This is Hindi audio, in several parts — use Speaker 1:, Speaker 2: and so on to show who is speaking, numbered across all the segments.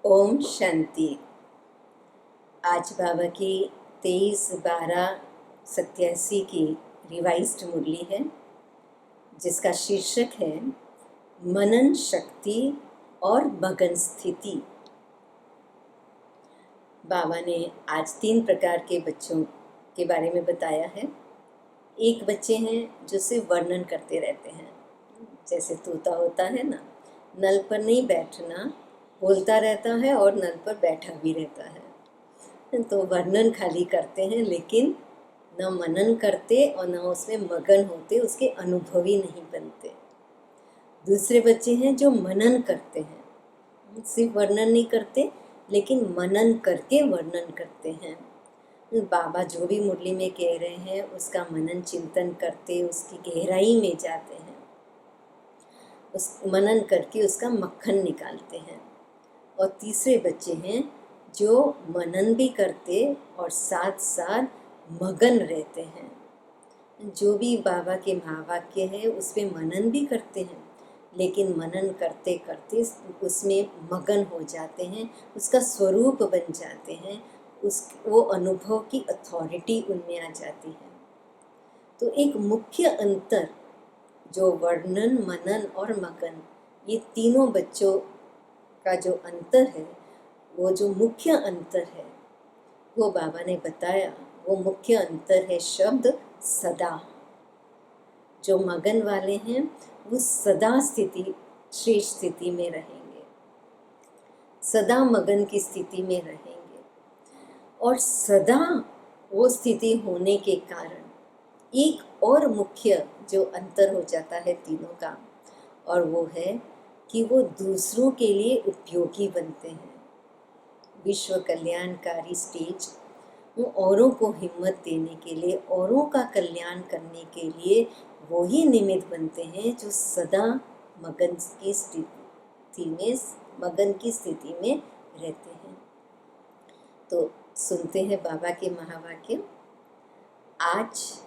Speaker 1: ओम शांति। आज बाबा की 23/12/87 की रिवाइज्ड मुरली है, जिसका शीर्षक है मनन शक्ति और मगन स्थिति। बाबा ने आज 3 प्रकार के बच्चों के बारे में बताया है। एक बच्चे हैं जो सिर्फ वर्णन करते रहते हैं, जैसे तोता होता है ना, नल पर नहीं बैठना, बोलता रहता है और नल पर बैठा भी रहता है। तो वर्णन खाली करते हैं, लेकिन न मनन करते और न उसमें मगन होते, उसके अनुभवी नहीं बनते। दूसरे बच्चे हैं जो मनन करते हैं, सिर्फ वर्णन नहीं करते लेकिन मनन करके वर्णन करते हैं। बाबा जो भी मुरली में कह रहे हैं उसका मनन चिंतन करते, उसकी गहराई में जाते हैं, उस मनन करके उसका मक्खन निकालते हैं। और तीसरे बच्चे हैं जो मनन भी करते और साथ साथ मगन रहते हैं। जो भी बाबा के महावाक्य है उस पर मनन भी करते हैं, लेकिन मनन करते करते उसमें मगन हो जाते हैं, उसका स्वरूप बन जाते हैं, वो अनुभव की अथॉरिटी उनमें आ जाती है। तो एक मुख्य अंतर जो वर्णन, मनन और मगन, ये तीनों बच्चों का जो अंतर है, वो जो मुख्य अंतर है वो बाबा ने बताया। वो मुख्य अंतर है शब्द सदा। जो मगन वाले हैं वो सदा स्थिति, श्रेष्ठ स्थिति में रहेंगे, सदा मगन की स्थिति में रहेंगे। और सदा वो स्थिति होने के कारण एक और मुख्य जो अंतर हो जाता है तीनों का, और वो है कि वो दूसरों के लिए उपयोगी बनते हैं। विश्व कल्याणकारी स्टेज, वो औरों को हिम्मत देने के लिए, औरों का कल्याण करने के लिए वो ही निमित्त बनते हैं जो सदा मगन की स्थिति में रहते हैं। तो सुनते हैं बाबा के महावाक्य। आज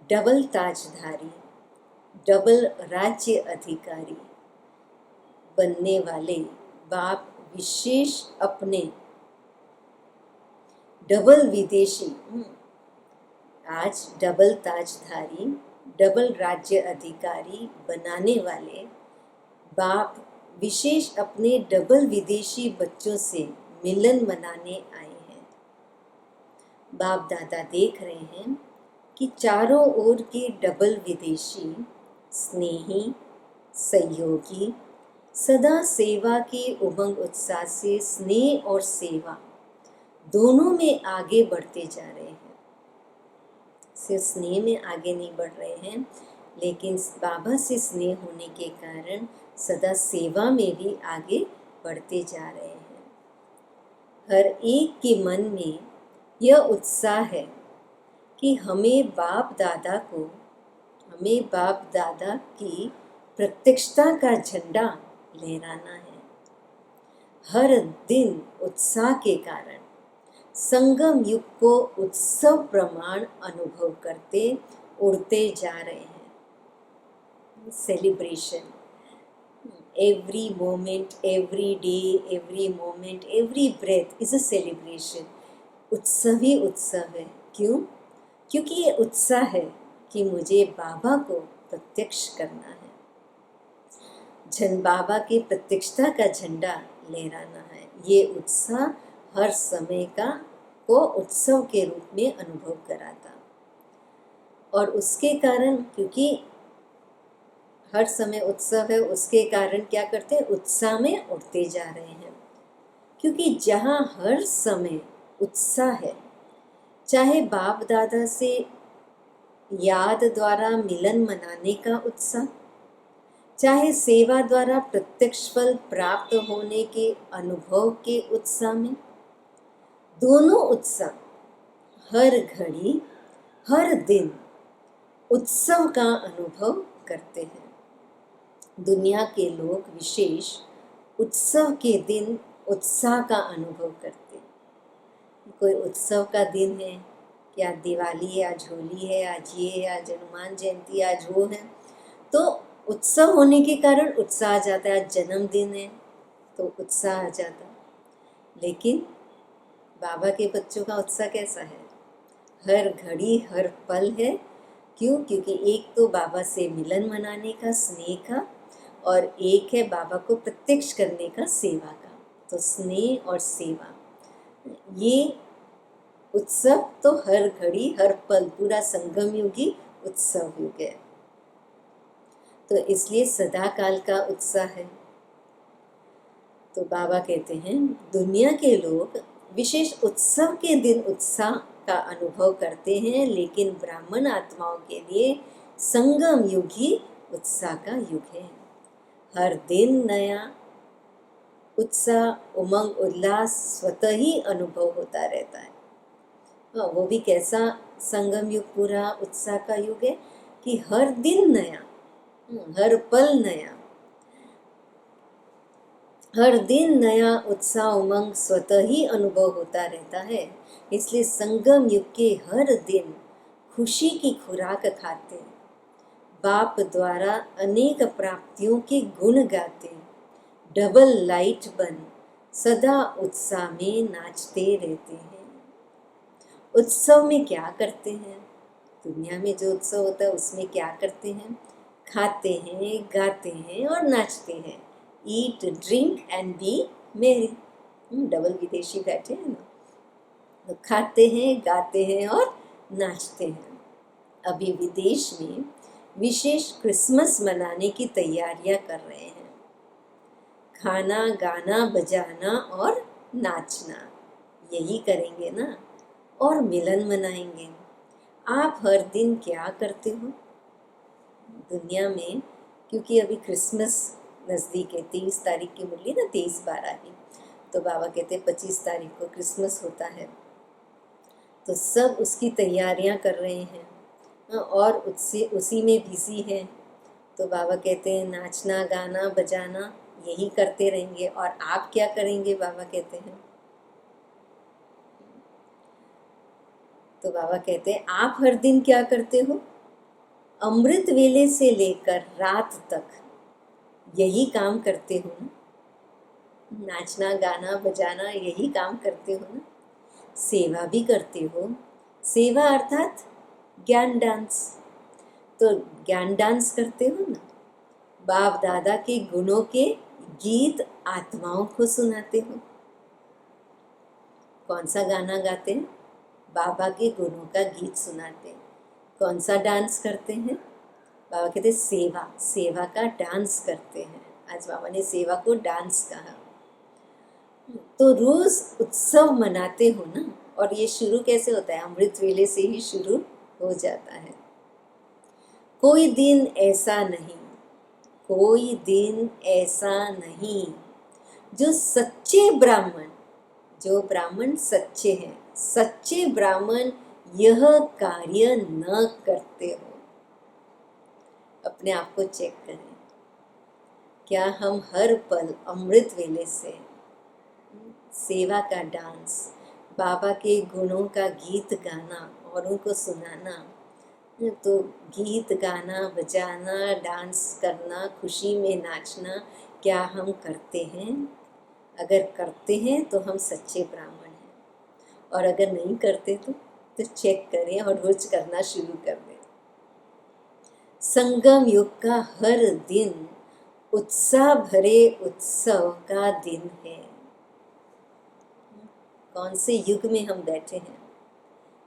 Speaker 1: डबल ताजधारी, डबल राज्य अधिकारी बनने वाले बाप विशेष अपने डबल विदेशी, आज डबल ताजधारी, डबल राज्य अधिकारी बनाने वाले बाप विशेष अपने डबल विदेशी बच्चों से मिलन मनाने आए हैं। बाप दादा देख रहे हैं कि चारों ओर के डबल विदेशी स्नेही, सहयोगी, सदा सेवा के उमंग उत्साह से स्नेह और सेवा दोनों में आगे बढ़ते जा रहे हैं। सिर्फ स्नेह में आगे नहीं बढ़ रहे हैं, लेकिन बाबा से स्नेह होने के कारण सदा सेवा में भी आगे बढ़ते जा रहे हैं। हर एक के मन में यह उत्साह है कि हमें बाप दादा की प्रत्यक्षता का झंडा लहराना है। हर दिन उत्साह के कारण संगम युग को उत्सव प्रमाण अनुभव करते उड़ते जा रहे हैं। Celebration, every moment, every day, every moment, every breath is a celebration. उत्सव ही उत्सव है। क्यों? क्योंकि ये उत्साह है कि मुझे बाबा को प्रत्यक्ष करना है, बाबा की प्रत्यक्षता का झंडा लहराना है। ये उत्साह हर समय को उत्सव के रूप में अनुभव कराता, और उसके कारण, क्योंकि हर समय उत्सव है, उसके कारण क्या करते हैं, उत्साह में उठते जा रहे हैं। क्योंकि जहाँ हर समय उत्साह है, चाहे बाप दादा से याद द्वारा मिलन मनाने का उत्साह, चाहे सेवा द्वारा प्रत्यक्ष फल प्राप्त होने के अनुभव के उत्साह में, दोनों उत्साह हर घड़ी, हर दिन उत्सव का अनुभव करते हैं। दुनिया के लोग विशेष उत्सव के दिन उत्साह का अनुभव करते हैं। कोई उत्सव का दिन है, क्या दिवाली है, आज होली है, आज ये है, आज हनुमान जयंती, आज वो है, तो उत्सव होने के कारण उत्साह आ जाता है। आज जन्मदिन है तो उत्साह आ जाता है। लेकिन बाबा के बच्चों का उत्साह कैसा है? हर घड़ी हर पल है। क्यों? क्योंकि एक तो बाबा से मिलन मनाने का, स्नेह का, और एक है बाबा को प्रत्यक्ष करने का, सेवा का। तो स्नेह और सेवा, ये उत्सव तो हर घड़ी हर पल, पूरा संगम युगी उत्सव युग है। तो इसलिए सदा काल का उत्साह है। तो बाबा कहते हैं दुनिया के लोग विशेष उत्सव के दिन उत्साह का अनुभव करते हैं, लेकिन ब्राह्मण आत्माओं के लिए संगम युग ही उत्साह का युग है। हर दिन नया उत्साह, उमंग, उल्लास स्वतः ही अनुभव होता रहता है। हाँ, वो भी कैसा संगम युग, पूरा उत्साह का युग है कि हर दिन नया, हर पल नया, हर दिन नया उत्साह, उमंग स्वतः ही अनुभव होता रहता है। इसलिए संगम युग के हर दिन खुशी की खुराक खाते, बाप द्वारा अनेक प्राप्तियों के गुण गाते, डबल लाइट बन सदा उत्साह में नाचते रहते हैं। उत्सव में क्या करते हैं? दुनिया में जो उत्सव होता है उसमें क्या करते हैं? खाते हैं, गाते हैं और नाचते हैं। ईट, ड्रिंक एंड बी मेरी। डबल विदेशी बैठे हैं ना, तो खाते हैं, गाते हैं और नाचते हैं। अभी विदेश में विशेष क्रिसमस मनाने की तैयारियां कर रहे हैं। खाना, गाना, बजाना और नाचना, यही करेंगे ना, और मिलन मनाएंगे। आप हर दिन क्या करते हो दुनिया में? क्योंकि अभी क्रिसमस नज़दीक है, 23 तारीख की मुरली ना, 23/12 की। तो बाबा कहते 25 तारीख को क्रिसमस होता है, तो सब उसकी तैयारियां कर रहे हैं और उसी में बिजी हैं। तो बाबा कहते हैं नाचना, गाना, बजाना यही करते रहेंगे। और आप क्या करेंगे? बाबा कहते हैं, तो बाबा कहते हैं आप हर दिन क्या करते हो? अमृत वेले से लेकर रात तक यही काम करते हो ना, नाचना, गाना, बजाना, यही काम करते हो ना। सेवा भी करते हो। सेवा अर्थात ज्ञान डांस। तो ज्ञान डांस करते हो ना, बाप दादा के गुणों के गीत आत्माओं को सुनाते हो। कौन सा गाना गाते हैं? बाबा के गुणों का गीत सुनाते हैं। कौन सा डांस करते हैं? बाबा कहते सेवा, सेवा का डांस करते हैं। आज बाबा ने सेवा को डांस कहा। तो रोज उत्सव मनाते हो ना। और ये शुरू कैसे होता है? अमृत वेले से ही शुरू हो जाता है। कोई दिन ऐसा नहीं, कोई दिन ऐसा नहीं जो सच्चे ब्राह्मण, जो ब्राह्मण सच्चे हैं, सच्चे ब्राह्मण यह कार्य न करते हो। अपने आप को चेक करें, क्या हम हर पल अमृत वेले से सेवा का डांस, बाबा के गुणों का गीत गाना और उनको सुनाना, तो गीत गाना, बजाना, डांस करना, खुशी में नाचना, क्या हम करते हैं? अगर करते हैं तो हम सच्चे ब्राह्मण हैं, और अगर नहीं करते तो चेक करें और रोज करना शुरू कर दें। संगम युग का हर दिन उत्साह भरे उत्सव का दिन है। कौन से युग में हम बैठे हैं?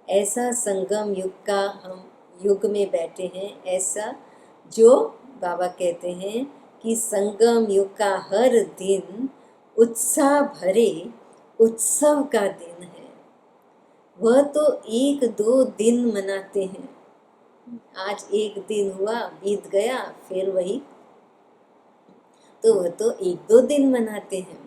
Speaker 1: ऐसा संगम युग का हम युग में बैठे हैं, ऐसा जो बाबा कहते हैं कि संगम युग का हर दिन उत्साह भरे उत्सव का दिन है। वह तो 1-2 दिन मनाते हैं। आज एक दिन हुआ, बीत गया, फिर वही, तो वह तो 1-2 दिन मनाते हैं।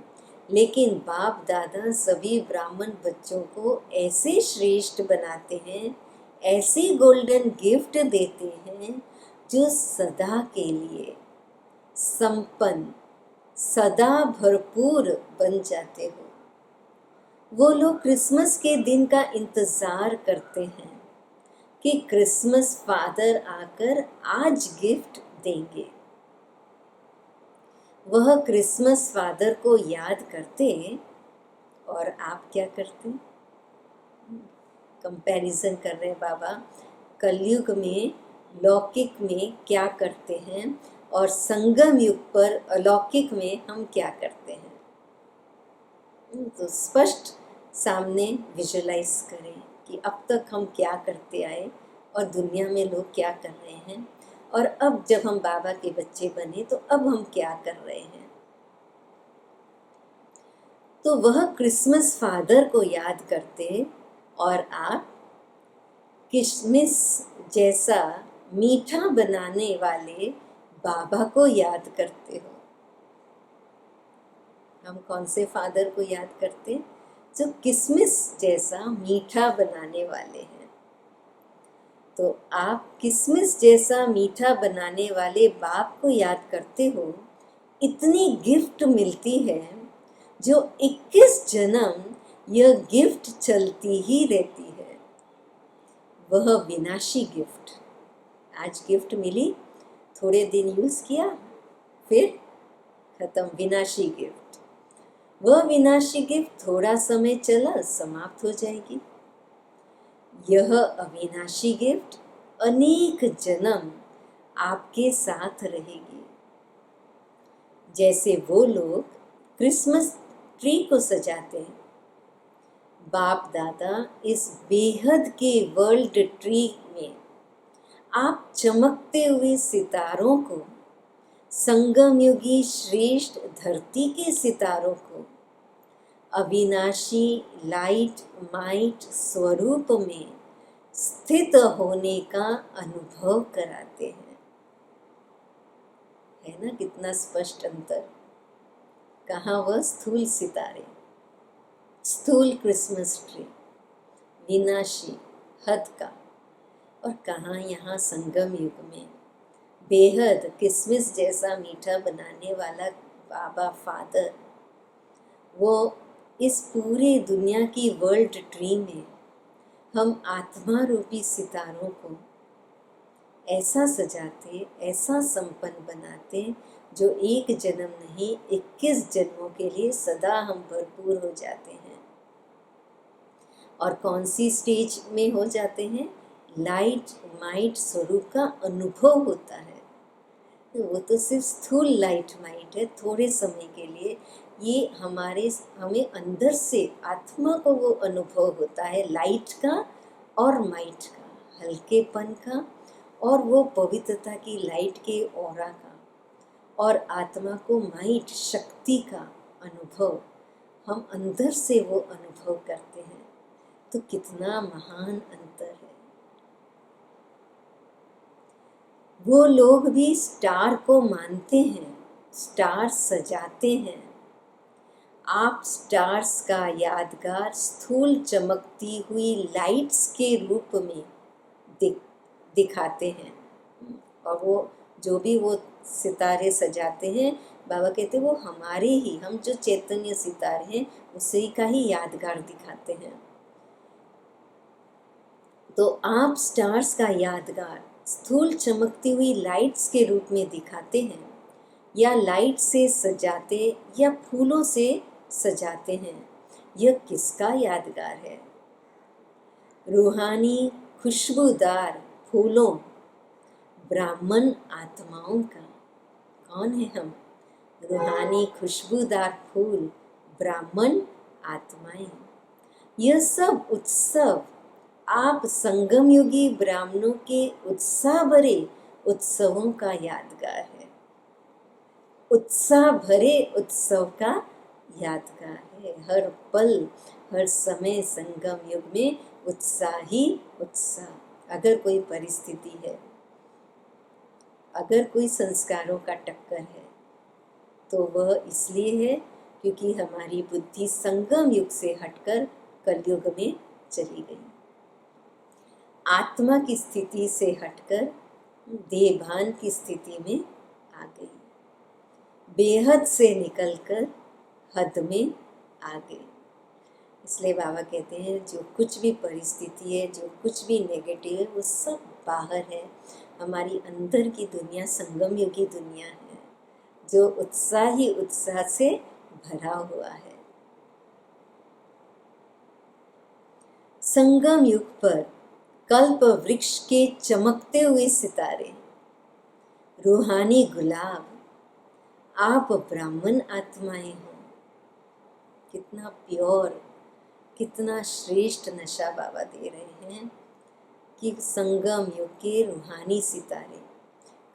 Speaker 1: लेकिन बाप दादा सभी ब्राह्मण बच्चों को ऐसे श्रेष्ठ बनाते हैं, ऐसे गोल्डन गिफ्ट देते हैं जो सदा के लिए संपन्न, सदा भरपूर बन जाते हो। वो लोग क्रिसमस के दिन का इंतज़ार करते हैं कि क्रिसमस फादर आकर आज गिफ्ट देंगे। वह क्रिसमस फादर को याद करते और आप क्या करते हैं? कंपैरिजन कर रहे हैं बाबा, कलयुग में लौकिक में क्या करते हैं और संगम युग पर अलौकिक में हम क्या करते हैं। तो स्पष्ट सामने विजुलाइज करें कि अब तक हम क्या करते आए और दुनिया में लोग क्या कर रहे हैं, और अब जब हम बाबा के बच्चे बने तो अब हम क्या कर रहे हैं। तो वह क्रिसमस फादर को याद करते और आप किशमिश जैसा मीठा बनाने वाले बाबा को याद करते हो। हम कौन से फादर को याद करते हैं? जो किशमिश जैसा मीठा बनाने वाले हैं। तो आप किशमिश जैसा मीठा बनाने वाले बाप को याद करते हो। इतनी गिफ्ट मिलती है जो 21 जन्म यह गिफ्ट चलती ही रहती है। वह विनाशी गिफ्ट, आज गिफ्ट मिली, थोड़े दिन यूज किया, फिर खत्म, विनाशी गिफ्ट। वह विनाशी गिफ्ट थोड़ा समय चला, समाप्त हो जाएगी। यह अविनाशी गिफ्ट अनेक जन्म आपके साथ रहेगी। जैसे वो लोग क्रिसमस ट्री को सजाते हैं, बाप दादा इस बेहद के वर्ल्ड ट्री में आप चमकते हुए सितारों को, संगम युगी श्रेष्ठ धरती के सितारों को अविनाशी लाइट माइट स्वरूप में स्थित होने का अनुभव कराते हैं। है ना कितना स्पष्ट अंतर। कहाँ वह स्थूल सितारे, स्थूल क्रिसमस ट्री, विनाशी हद का, और कहाँ यहाँ संगम युग में बेहद किशमिश जैसा मीठा बनाने वाला बाबा फादर। वो इस पूरे दुनिया की वर्ल्ड ट्री में हम आत्मा रूपी सितारों को ऐसा सजाते, ऐसा संपन्न बनाते, जो एक जन्म नहीं 21 जन्मों के लिए सदा हम भरपूर हो जाते हैं। और कौन सी स्टेज में हो जाते हैं? लाइट माइट स्वरूप का अनुभव होता है। वो तो सिर्फ स्थूल लाइट माइट है, थोड़े समय के लिए। ये हमें अंदर से आत्मा को वो अनुभव होता है लाइट का और माइट का, हल्केपन का और वो पवित्रता की लाइट के ऑरा का, और आत्मा को माइट शक्ति का अनुभव हम अंदर से वो अनुभव करते हैं। तो कितना महान अंतर है। वो लोग भी स्टार को मानते हैं, स्टार सजाते हैं। आप स्टार्स का यादगार स्थूल चमकती हुई लाइट्स के रूप में दिखाते हैं। और वो जो भी वो सितारे सजाते हैं, बाबा कहते हैं वो हमारे ही, हम जो चैतन्य सितारे हैं उसी का ही यादगार दिखाते हैं। तो आप स्टार्स का यादगार स्थूल चमकती हुई लाइट्स के रूप में दिखाते हैं, या लाइट से सजाते या फूलों से सजाते हैं। यह किसका यादगार है? रूहानी खुशबूदार फूलों, ब्राह्मण आत्माओं का। कौन है हम? रूहानी खुशबूदार फूल, ब्राह्मण आत्माएं। यह सब उत्सव आप संगम युगी ब्राह्मणों के उत्साह भरे उत्सवों का यादगार है। उत्साह भरे उत्सव का यादगार है। हर पल हर समय संगम युग में उत्साह ही उत्साह। अगर कोई परिस्थिति है, अगर कोई संस्कारों का टक्कर है, तो वह इसलिए है क्योंकि हमारी बुद्धि संगम युग से हटकर कलयुग में चली गई। आत्मा की स्थिति से हटकर देहभान की स्थिति में आ गई। बेहद से निकलकर हद में आ गई। इसलिए बाबा कहते हैं जो कुछ भी परिस्थिति है, जो कुछ भी नेगेटिव है, वो सब बाहर है। हमारी अंदर की दुनिया संगम युगी दुनिया है, जो उत्साह ही उत्साह से भरा हुआ है। संगम युग पर कल्प वृक्ष के चमकते हुए सितारे, रूहानी गुलाब, आप ब्राह्मण आत्माएं हो। कितना प्योर, कितना श्रेष्ठ नशा बाबा दे रहे हैं कि संगम युग के रूहानी सितारे,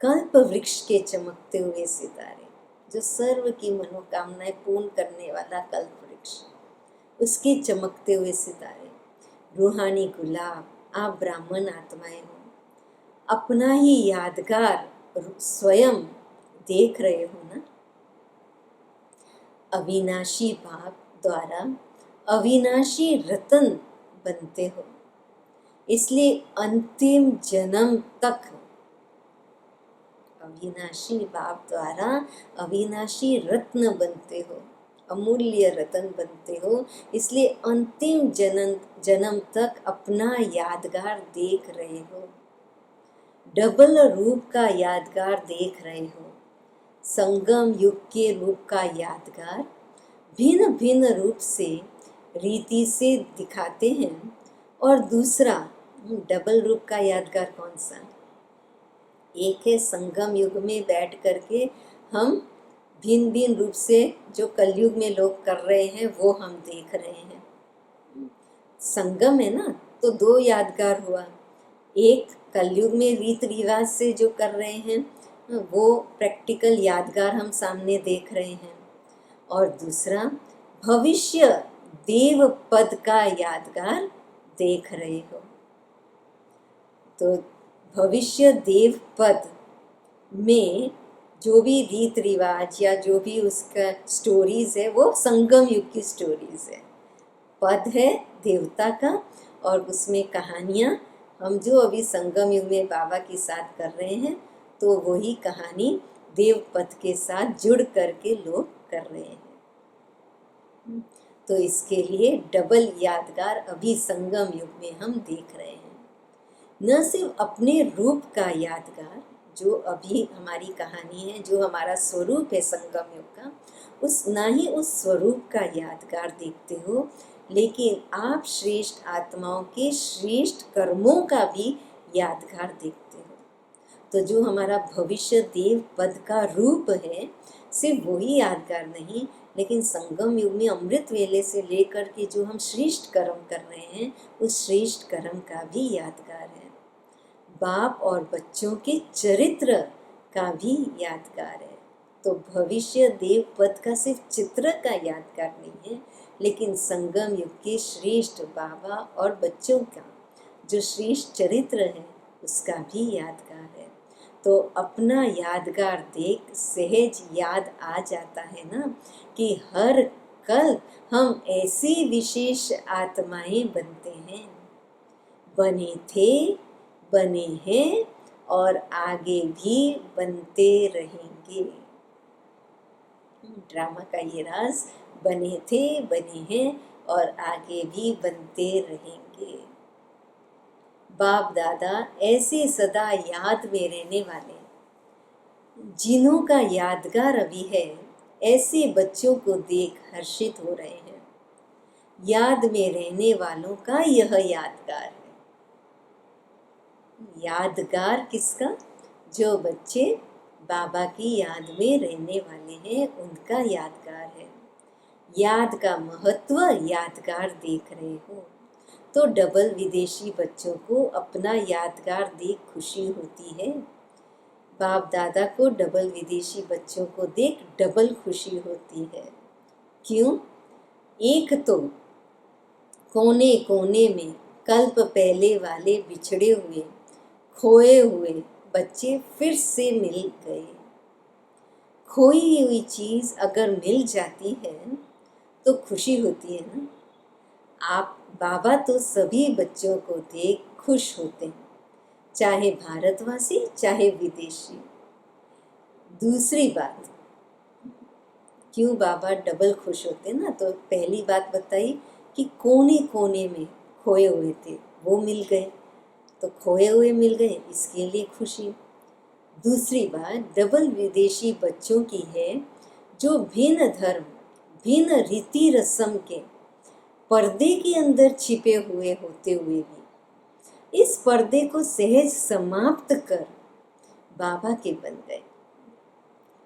Speaker 1: कल्प वृक्ष के चमकते हुए सितारे, जो सर्व की मनोकामनाएं पूर्ण करने वाला कल्प वृक्ष, उसके चमकते हुए सितारे, रूहानी गुलाब, आप ब्राह्मण आत्माएं हो। अपना ही यादगार स्वयं देख रहे हो ना। अविनाशी बाप द्वारा अविनाशी रतन बनते हो, इसलिए अंतिम जन्म तक अविनाशी बाप द्वारा अविनाशी रत्न बनते हो, अमूल्य रतन बनते हो। इसलिए अंतिम जन्म तक अपना यादगार देख रहे हो, डबल रूप का यादगार देख रहे हो। संगम युग के रूप का यादगार भिन्न भिन्न रूप से रीति से दिखाते हैं, और दूसरा डबल रूप का यादगार कौन सा? एक है संगम युग में बैठ करके हम भिन्न भिन्न रूप से जो कलयुग में लोग कर रहे हैं वो हम देख रहे हैं। संगम है ना, तो दो यादगार हुआ। एक कलयुग में रीत रिवाज से जो कर रहे हैं वो प्रैक्टिकल यादगार हम सामने देख रहे हैं, और दूसरा भविष्य देव पद का यादगार देख रहे हो। तो भविष्य देव पद में जो भी रीत रिवाज या जो भी उसका स्टोरीज है वो संगम युग की स्टोरीज है। पद है देवता का, और उसमें कहानियाँ हम जो अभी संगम युग में बाबा के साथ कर रहे हैं, तो वही कहानी देव पद के साथ जुड़ करके लोग कर रहे हैं। तो इसके लिए डबल यादगार अभी संगम युग में हम देख रहे हैं। न सिर्फ अपने रूप का यादगार, जो अभी हमारी कहानी है, जो हमारा स्वरूप है संगम युग का, ना ही उस स्वरूप का यादगार देखते हो, लेकिन आप श्रेष्ठ आत्माओं के श्रेष्ठ कर्मों का भी यादगार देखते हो। तो जो हमारा भविष्य देव पद का रूप है, सिर्फ वही यादगार नहीं, लेकिन संगम युग में अमृत वेले से लेकर के जो हम श्रेष्ठ कर्म कर रहे हैं, उस श्रेष्ठ कर्म का भी यादगार है। बाप और बच्चों के चरित्र का भी यादगार है। तो भविष्य देव पद का सिर्फ चित्र का यादगार नहीं है, लेकिन संगम युग के श्रेष्ठ बाबा और बच्चों का जो श्रेष्ठ चरित्र है उसका भी यादगार है। तो अपना यादगार देख सहज याद आ जाता है ना कि हर कल हम ऐसी विशेष आत्माएं बनते हैं, बने थे, बने हैं और आगे भी बनते रहेंगे। ड्रामा का ये राज, बने थे, बने हैं और आगे भी बनते रहेंगे। बाप दादा ऐसे सदा याद में रहने वाले, जिन्हों का यादगार अभी है, ऐसे बच्चों को देख हर्षित हो रहे हैं। याद में रहने वालों का यह यादगार है। यादगार किसका? जो बच्चे बाबा की याद में रहने वाले हैं, उनका यादगार है। याद का महत्व यादगार देख रहे हो, तो डबल विदेशी बच्चों को अपना यादगार देख खुशी होती है। बाप दादा को डबल विदेशी बच्चों को देख डबल खुशी होती है। क्यों? एक तो कोने कोने में कल्प पहले वाले बिछड़े हुए, खोए हुए बच्चे फिर से मिल गए। खोई हुई चीज अगर मिल जाती है तो खुशी होती है ना। आप बाबा तो सभी बच्चों को देख खुश होते हैं, चाहे भारतवासी चाहे विदेशी। दूसरी बात, क्यों बाबा डबल खुश होते ना? तो पहली बात बताई कि कोने कोने में खोए हुए थे वो मिल गए, तो खोए हुए मिल गए इसके लिए खुशी। दूसरी बात डबल विदेशी बच्चों की है, जो भिन्न धर्म भिन्न रीति रस्म के पर्दे के अंदर छिपे हुए होते हुए भी इस पर्दे को सहज समाप्त कर बाबा के बन गए।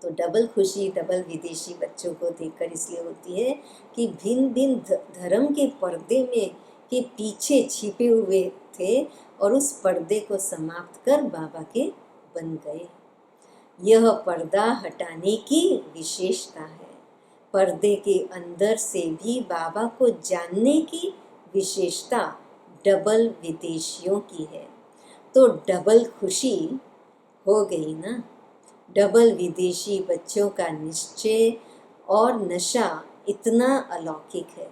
Speaker 1: तो डबल खुशी डबल विदेशी बच्चों को देखकर इसलिए होती है कि भिन्न भिन्न धर्म के पर्दे में के पीछे छिपे हुए थे और उस पर्दे को समाप्त कर बाबा के बन गए। यह पर्दा हटाने की विशेषता है। पर्दे के अंदर से भी बाबा को जानने की विशेषता डबल विदेशियों की है। तो डबल खुशी हो गई ना। डबल विदेशी बच्चों का निश्चय और नशा इतना अलौकिक है।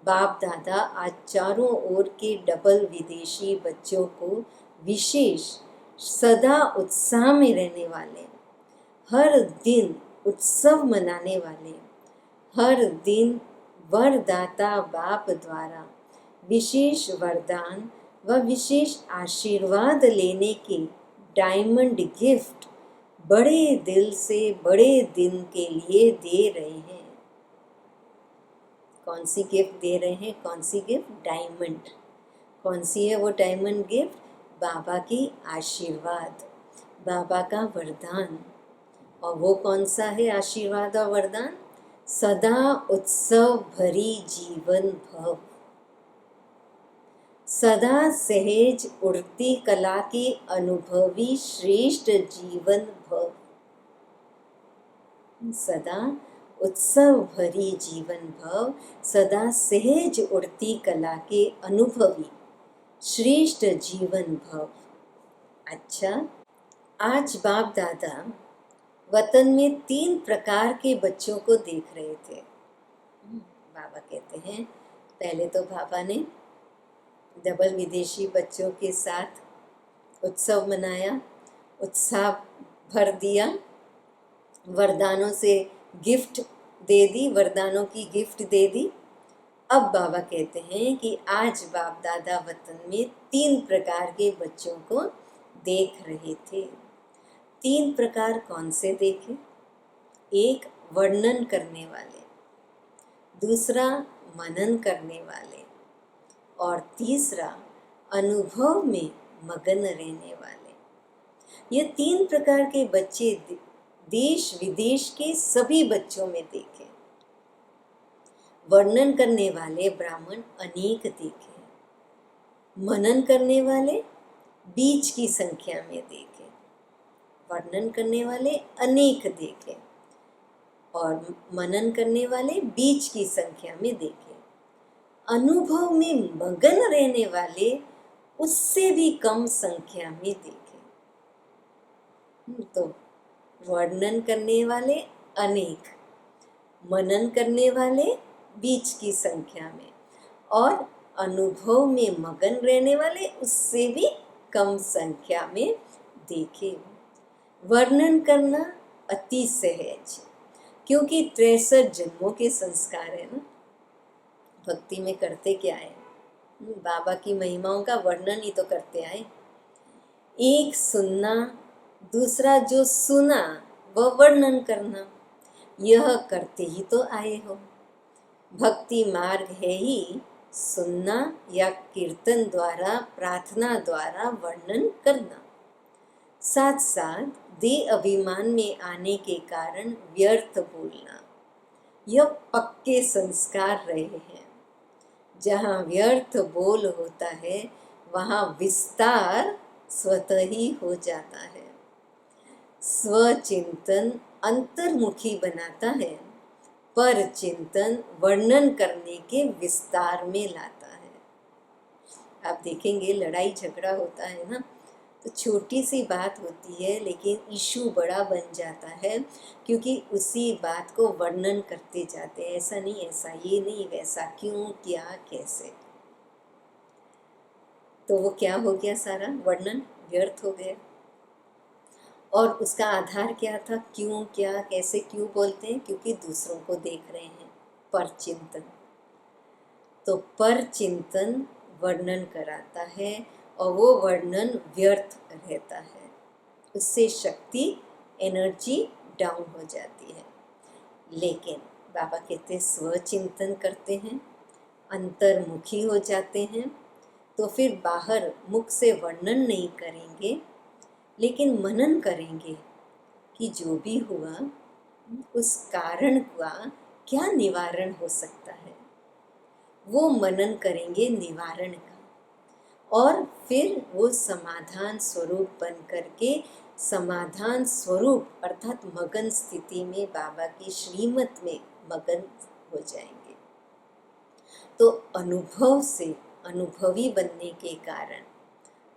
Speaker 1: बाप दादा आज चारों ओर के डबल विदेशी बच्चों को विशेष सदा उत्साह में रहने वाले, हर दिन उत्सव मनाने वाले, हर दिन वरदाता बाप द्वारा विशेष वरदान व विशेष आशीर्वाद लेने के डायमंड गिफ्ट बड़े दिल से बड़े दिन के लिए दे रहे हैं। कौन सी गिफ्ट दे रहे हैं? कौन सी गिफ्ट? डायमंड। कौन सी है वो डायमंड गिफ्ट? बाबा की आशीर्वाद, बाबा का वरदान। और वो कौन सा है आशीर्वाद और वरदान? सदा उत्सव भरी जीवन भव, सदा सहज उड़ती कला के अनुभवी श्रेष्ठ जीवन भव। सदा उत्सव भरी जीवन भव, सदा सहज उड़ती कला के अनुभवी श्रेष्ठ जीवन भव। अच्छा, आज बाप दादा वतन में 3 प्रकार के बच्चों को देख रहे थे। बाबा कहते हैं पहले तो बाबा ने डबल विदेशी बच्चों के साथ उत्सव मनाया, उत्साह भर दिया, वरदानों से गिफ्ट दे दी, वरदानों की गिफ्ट दे दी। अब बाबा कहते हैं कि आज बाप दादा वतन में 3 प्रकार के बच्चों को देख रहे थे। 3 प्रकार कौन से देखे? एक वर्णन करने वाले, दूसरा मनन करने वाले, और तीसरा अनुभव में मगन रहने वाले। ये 3 प्रकार के बच्चे देश विदेश के सभी बच्चों में देखे। वर्णन करने वाले ब्राह्मण अनेक देखे, मनन करने वाले बीज की संख्या में देखे, वर्णन करने वाले अनेक देखे और मनन करने वाले बीज की संख्या में देखे। अनुभव में मगन रहने वाले उससे भी कम संख्या में देखे। तो वर्णन करने वाले अनेक, मनन करने वाले बीच की संख्या में, और अनुभव में मगन रहने वाले उससे भी कम संख्या में देखे। वर्णन करना अति सहज, क्योंकि 63 जन्मों के संस्कार है ना। भक्ति में करते क्या है? बाबा की महिमाओं का वर्णन ही तो करते आए। एक सुनना, दूसरा जो सुना वह वर्णन करना, यह करते ही तो आए हो। भक्ति मार्ग है ही सुनना या कीर्तन द्वारा, प्रार्थना द्वारा वर्णन करना। साथ साथ देह अभिमान में आने के कारण व्यर्थ बोलना, यह पक्के संस्कार रहे हैं। जहाँ व्यर्थ बोल होता है वहाँ विस्तार स्वतः ही हो जाता है। स्वचिंतन अंतर्मुखी बनाता है, पर चिंतन वर्णन करने के विस्तार में लाता है। आप देखेंगे लड़ाई झगड़ा होता है ना, तो छोटी सी बात होती है लेकिन इशू बड़ा बन जाता है, क्योंकि उसी बात को वर्णन करते जाते हैं। ऐसा नहीं, ऐसा, ये नहीं, वैसा, क्यों, क्या, कैसे। तो वो क्या हो गया? सारा वर्णन व्यर्थ हो गया। और उसका आधार क्या था? क्यों, क्या, कैसे, क्यों बोलते हैं? क्योंकि दूसरों को देख रहे हैं। पर चिंतन, तो पर चिंतन वर्णन कराता है और वो वर्णन व्यर्थ रहता है। उससे शक्ति, एनर्जी डाउन हो जाती है। लेकिन बाबा कहते स्वचिंतन करते हैं, अंतर्मुखी हो जाते हैं तो फिर बाहर मुख से वर्णन नहीं करेंगे, लेकिन मनन करेंगे कि जो भी हुआ उस कारण का क्या निवारण हो सकता है, वो मनन करेंगे निवारण का। और फिर वो समाधान स्वरूप बन करके समाधान स्वरूप अर्थात मगन स्थिति में बाबा की श्रीमत में मगन हो जाएंगे। तो अनुभव से अनुभवी बनने के कारण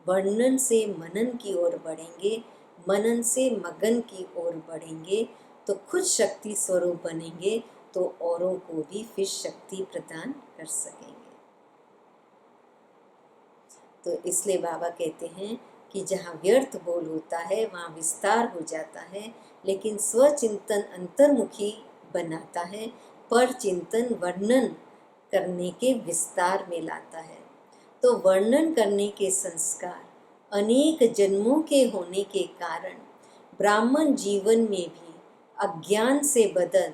Speaker 1: वर्णन से मनन की ओर बढ़ेंगे, मनन से मगन की ओर बढ़ेंगे तो खुद शक्ति स्वरूप बनेंगे, तो औरों को भी फिर शक्ति प्रदान कर सकेंगे। तो इसलिए बाबा कहते हैं कि जहाँ व्यर्थ बोल होता है वहाँ विस्तार हो जाता है, लेकिन स्वचिंतन अंतर्मुखी बनाता है, पर चिंतन वर्णन करने के विस्तार में लाता है। तो वर्णन करने के संस्कार अनेक जन्मों के होने के कारण ब्राह्मण जीवन में भी अज्ञान से बदल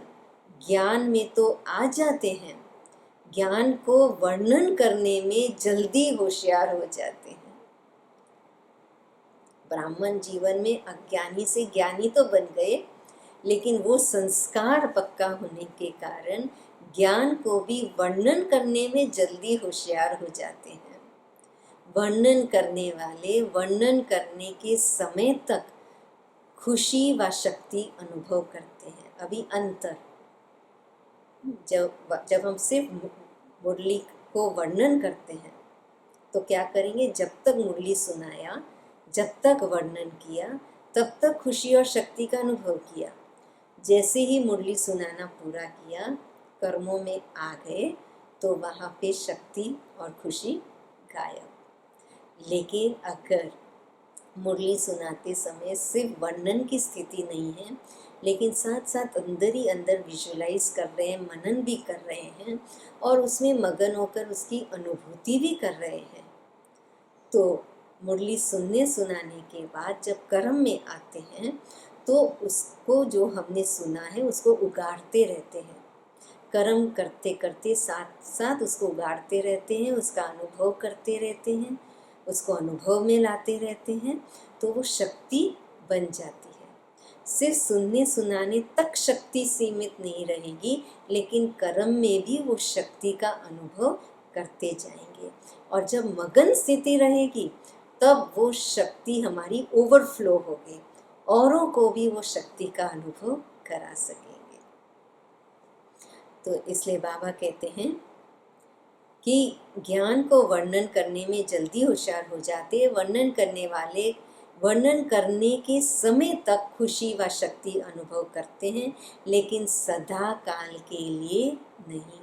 Speaker 1: ज्ञान में तो आ जाते हैं, ज्ञान को वर्णन करने में जल्दी होशियार हो जाते हैं। ब्राह्मण जीवन में अज्ञानी से ज्ञानी तो बन गए, लेकिन वो संस्कार पक्का होने के कारण ज्ञान को भी वर्णन करने में जल्दी होशियार हो जाते हैं। वर्णन करने वाले वर्णन करने के समय तक खुशी व शक्ति अनुभव करते हैं। अभी अंतर, जब हम सिर्फ मुरली को वर्णन करते हैं तो क्या करेंगे, जब तक मुरली सुनाया, जब तक वर्णन किया, तब तक खुशी और शक्ति का अनुभव किया। जैसे ही मुरली सुनाना पूरा किया, कर्मों में आ गए, तो वहाँ पे शक्ति और खुशी गायब। लेकिन अगर मुरली सुनाते समय सिर्फ वर्णन की स्थिति नहीं है, लेकिन साथ साथ अंदर ही अंदर विजुलाइज कर रहे हैं, मनन भी कर रहे हैं और उसमें मगन होकर उसकी अनुभूति भी कर रहे हैं, तो मुरली सुनने सुनाने के बाद जब कर्म में आते हैं तो उसको जो हमने सुना है उसको उगाड़ते रहते हैं। कर्म करते करते साथ साथ उसको उगाड़ते रहते हैं, उसका अनुभव करते रहते हैं, उसको अनुभव में लाते रहते हैं, तो वो शक्ति बन जाती है। सिर्फ सुनने सुनाने तक शक्ति सीमित नहीं रहेगी, लेकिन कर्म में भी वो शक्ति का अनुभव करते जाएंगे। और जब मगन स्थिति रहेगी तब वो शक्ति हमारी ओवरफ्लो होगी, औरों को भी वो शक्ति का अनुभव करा सकेंगे। तो इसलिए बाबा कहते हैं कि ज्ञान को वर्णन करने में जल्दी होशियार हो जाते हैं। वर्णन करने वाले वर्णन करने के समय तक खुशी व शक्ति अनुभव करते हैं, लेकिन सदा काल के लिए नहीं।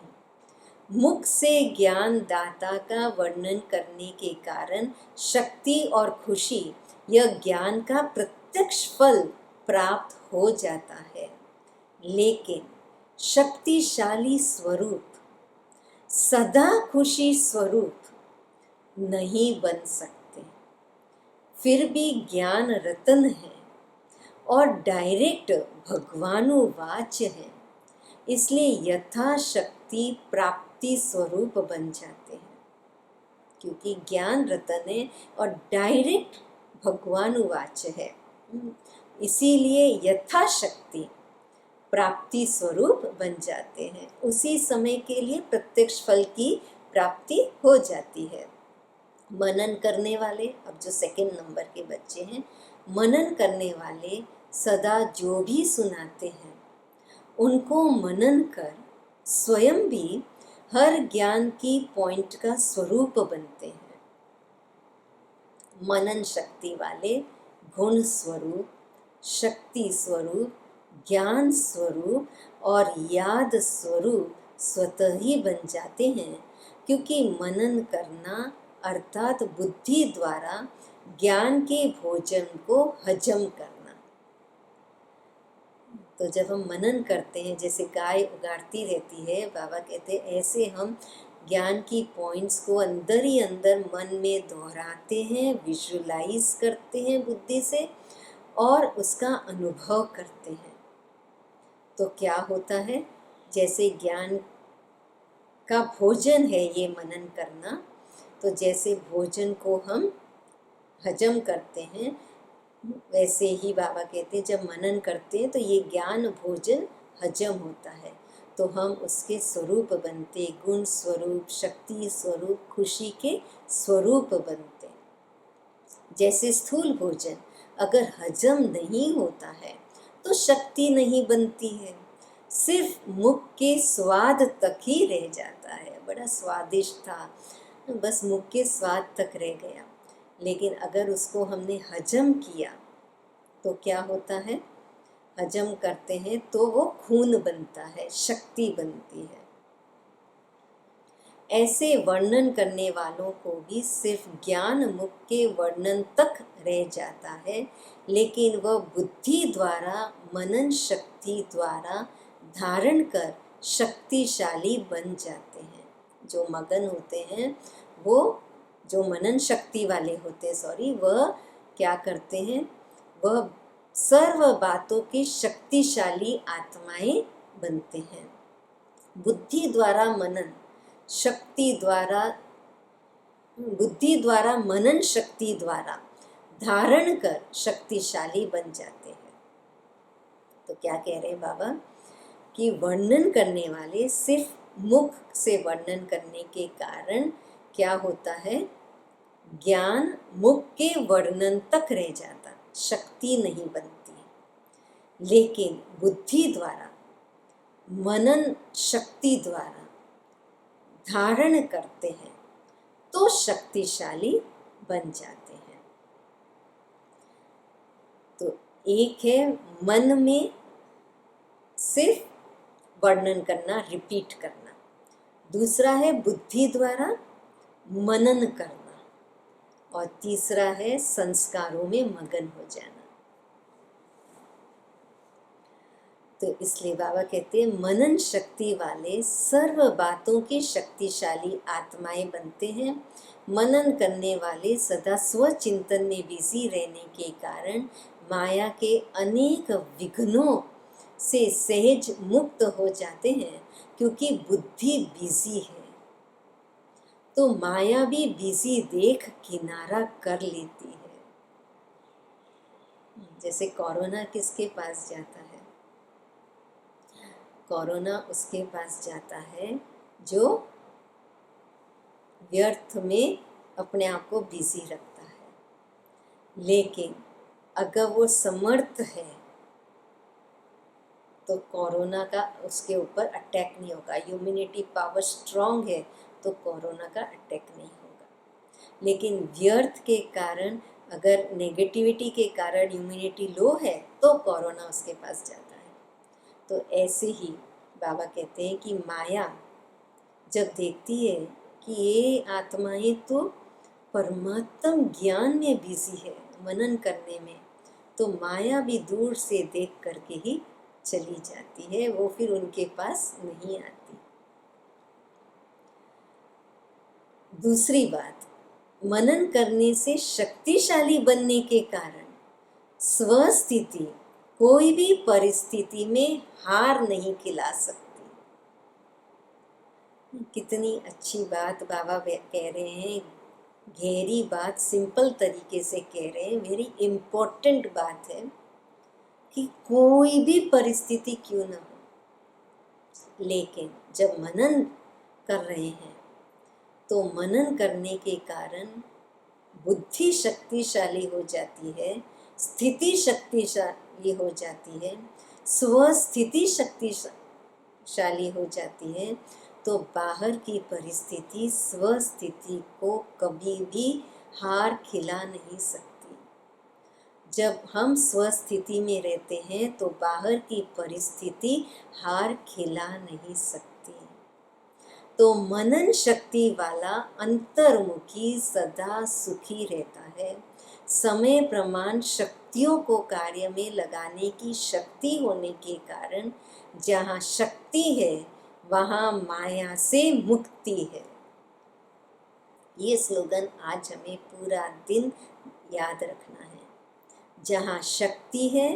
Speaker 1: मुख से ज्ञान दाता का वर्णन करने के कारण शक्ति और खुशी, यह ज्ञान का प्रत्यक्ष फल प्राप्त हो जाता है, लेकिन शक्तिशाली स्वरूप सदा खुशी स्वरूप नहीं बन सकते। फिर भी ज्ञान रतन है और डायरेक्ट भगवानुवाच्य है, इसलिए यथाशक्ति प्राप्ति स्वरूप बन जाते हैं। क्योंकि ज्ञान रतन है और डायरेक्ट भगवानुवाच्य है, इसीलिए यथाशक्ति प्राप्ति स्वरूप बन जाते हैं। उसी समय के लिए प्रत्यक्ष फल की प्राप्ति हो जाती है। मनन करने वाले, अब जो सेकंड नंबर के बच्चे हैं, मनन करने वाले सदा जो भी सुनाते हैं उनको मनन कर स्वयं भी हर ज्ञान की पॉइंट का स्वरूप बनते हैं। मनन शक्ति वाले गुण स्वरूप, शक्ति स्वरूप, ज्ञान स्वरूप और याद स्वरूप स्वतः ही बन जाते हैं, क्योंकि मनन करना अर्थात बुद्धि द्वारा ज्ञान के भोजन को हजम करना। तो जब हम मनन करते हैं, जैसे गाय उगाड़ती रहती है, बाबा कहते हैं ऐसे हम ज्ञान की पॉइंट्स को अंदर ही अंदर मन में दोहराते हैं, विजुलाइज करते हैं बुद्धि से और उसका अनुभव करते हैं। तो क्या होता है, जैसे ज्ञान का भोजन है ये मनन करना। तो जैसे भोजन को हम हजम करते हैं, वैसे ही बाबा कहते हैं जब मनन करते हैं तो ये ज्ञान भोजन हजम होता है, तो हम उसके स्वरूप बनते, गुण स्वरूप, शक्ति स्वरूप, खुशी के स्वरूप बनते। जैसे स्थूल भोजन अगर हजम नहीं होता है तो शक्ति नहीं बनती है, सिर्फ मुख के स्वाद तक ही रह जाता है। बड़ा स्वादिष्ट था, बस मुख के स्वाद तक रह गया। लेकिन अगर उसको हमने हजम किया तो क्या होता है, हजम करते हैं तो वो खून बनता है, शक्ति बनती है। ऐसे वर्णन करने वालों को भी सिर्फ ज्ञान मुख के वर्णन तक रह जाता है, लेकिन वह बुद्धि द्वारा, मनन शक्ति द्वारा धारण कर शक्तिशाली बन जाते हैं। जो मगन होते हैं, वो जो मनन शक्ति वाले होते हैं, वह क्या करते हैं, वह सर्व बातों की शक्तिशाली आत्माएं बनते हैं। बुद्धि द्वारा मनन शक्ति द्वारा, बुद्धि द्वारा मनन शक्ति द्वारा धारण कर शक्तिशाली बन जाते हैं। तो क्या कह रहे हैं बाबा कि वर्णन करने वाले सिर्फ मुख से वर्णन करने के कारण क्या होता है, ज्ञान मुख के वर्णन तक रह जाता, शक्ति नहीं बनती। लेकिन बुद्धि द्वारा, मनन शक्ति द्वारा धारण करते हैं तो शक्तिशाली बन जाते हैं। तो एक है मन में सिर्फ वर्णन करना, रिपीट करना। दूसरा है बुद्धि द्वारा मनन करना। और तीसरा है संस्कारों में मगन हो जाना। तो इसलिए बाबा कहते हैं मनन शक्ति वाले सर्व बातों की शक्तिशाली आत्माएं बनते हैं। मनन करने वाले सदा स्वचिंतन में बिजी रहने के कारण माया के अनेक विघ्नों से सहज मुक्त हो जाते हैं, क्योंकि बुद्धि बिजी है तो माया भी बिजी देख किनारा कर लेती है। जैसे कोरोना किसके पास जाता है, कोरोना उसके पास जाता है जो व्यर्थ में अपने आप को बिजी रखता है। लेकिन अगर वो समर्थ है तो कोरोना का उसके ऊपर अटैक नहीं होगा। इम्यूनिटी पावर स्ट्रांग है तो कोरोना का अटैक नहीं होगा। लेकिन व्यर्थ के कारण, अगर नेगेटिविटी के कारण इम्यूनिटी लो है तो कोरोना उसके पास जाता है। तो ऐसे ही बाबा कहते हैं कि माया जब देखती है कि ये आत्माएं तो परमात्म ज्ञान में बिजी है, मनन करने में, तो माया भी दूर से देख करके ही चली जाती है, वो फिर उनके पास नहीं आती। दूसरी बात, मनन करने से शक्तिशाली बनने के कारण स्वस्थिति कोई भी परिस्थिति में हार नहीं खिला सकती। कितनी अच्छी बात बाबा कह रहे हैं, गहरी बात सिंपल तरीके से कह रहे हैं, वेरी इम्पोर्टेंट बात है कि कोई भी परिस्थिति क्यों ना हो, लेकिन जब मनन कर रहे हैं तो मनन करने के कारण बुद्धि शक्तिशाली हो जाती है, स्थिति शक्तिशाली हो जाती है, स्वस्थिति शक्तिशाली हो जाती है। तो बाहर की परिस्थिति स्वस्थिति को कभी भी हार खिला नहीं सकती। जब हम स्वस्थिति में रहते हैं तो बाहर की परिस्थिति हार खिला नहीं सकती। तो मनन शक्ति वाला अंतर्मुखी सदा सुखी रहता है। समय प्रमाण शक्तियों को कार्य में लगाने की शक्ति होने के कारण जहाँ शक्ति है वहाँ माया से मुक्ति है। ये स्लोगन आज हमें पूरा दिन याद रखना है। जहाँ शक्ति है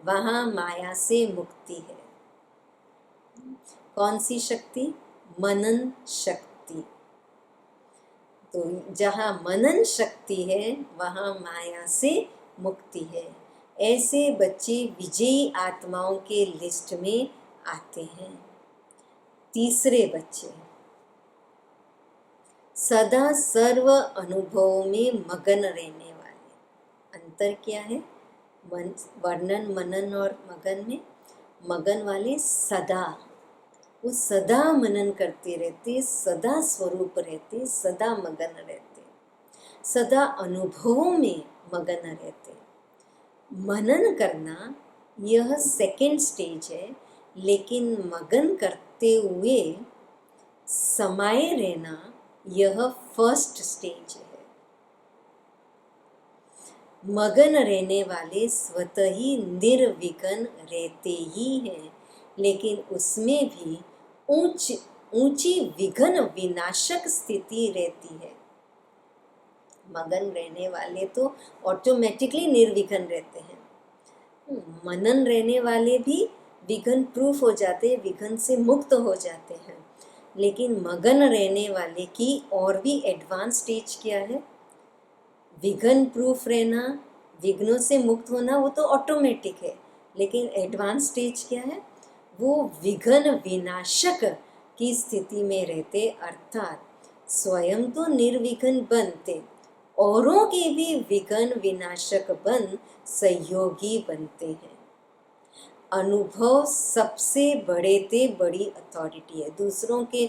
Speaker 1: वहाँ माया से मुक्ति है। कौन सी शक्ति? मनन शक्ति। तो जहाँ मनन शक्ति है वहाँ माया से मुक्ति है। ऐसे बच्चे विजयी आत्माओं के लिस्ट में आते हैं। तीसरे बच्चे सदा सर्व अनुभवों में मगन रहने वाले। अंतर क्या है वर्णन, मनन और मगन में? मगन वाले सदा, वो सदा मनन करते रहते, सदा स्वरूप रहते, सदा मगन रहते, सदा अनुभवों में मगन रहते। मनन करना यह सेकंड स्टेज है, लेकिन मगन करते हुए समाये रहना यह फर्स्ट स्टेज है। मगन रहने वाले स्वतः ही निर्विघ्न रहते ही हैं, लेकिन उसमें भी ऊंची विघ्न विनाशक स्थिति रहती है। मगन रहने वाले तो ऑटोमेटिकली निर्विघ्न रहते हैं। मनन रहने वाले भी विघ्न प्रूफ हो जाते, विघ्न से मुक्त हो जाते हैं। लेकिन मगन रहने वाले की और भी एडवांस स्टेज क्या है? विघ्न प्रूफ रहना, विघ्नों से मुक्त होना वो तो ऑटोमेटिक है, लेकिन एडवांस स्टेज क्या है? वो विघ्न विनाशक की स्थिति में रहते, अर्थात स्वयं तो निर्विघ्न बनते, औरों के भी विघ्न विनाशक बन सहयोगी बनते हैं। अनुभव सबसे बड़ी अथॉरिटी है। दूसरों के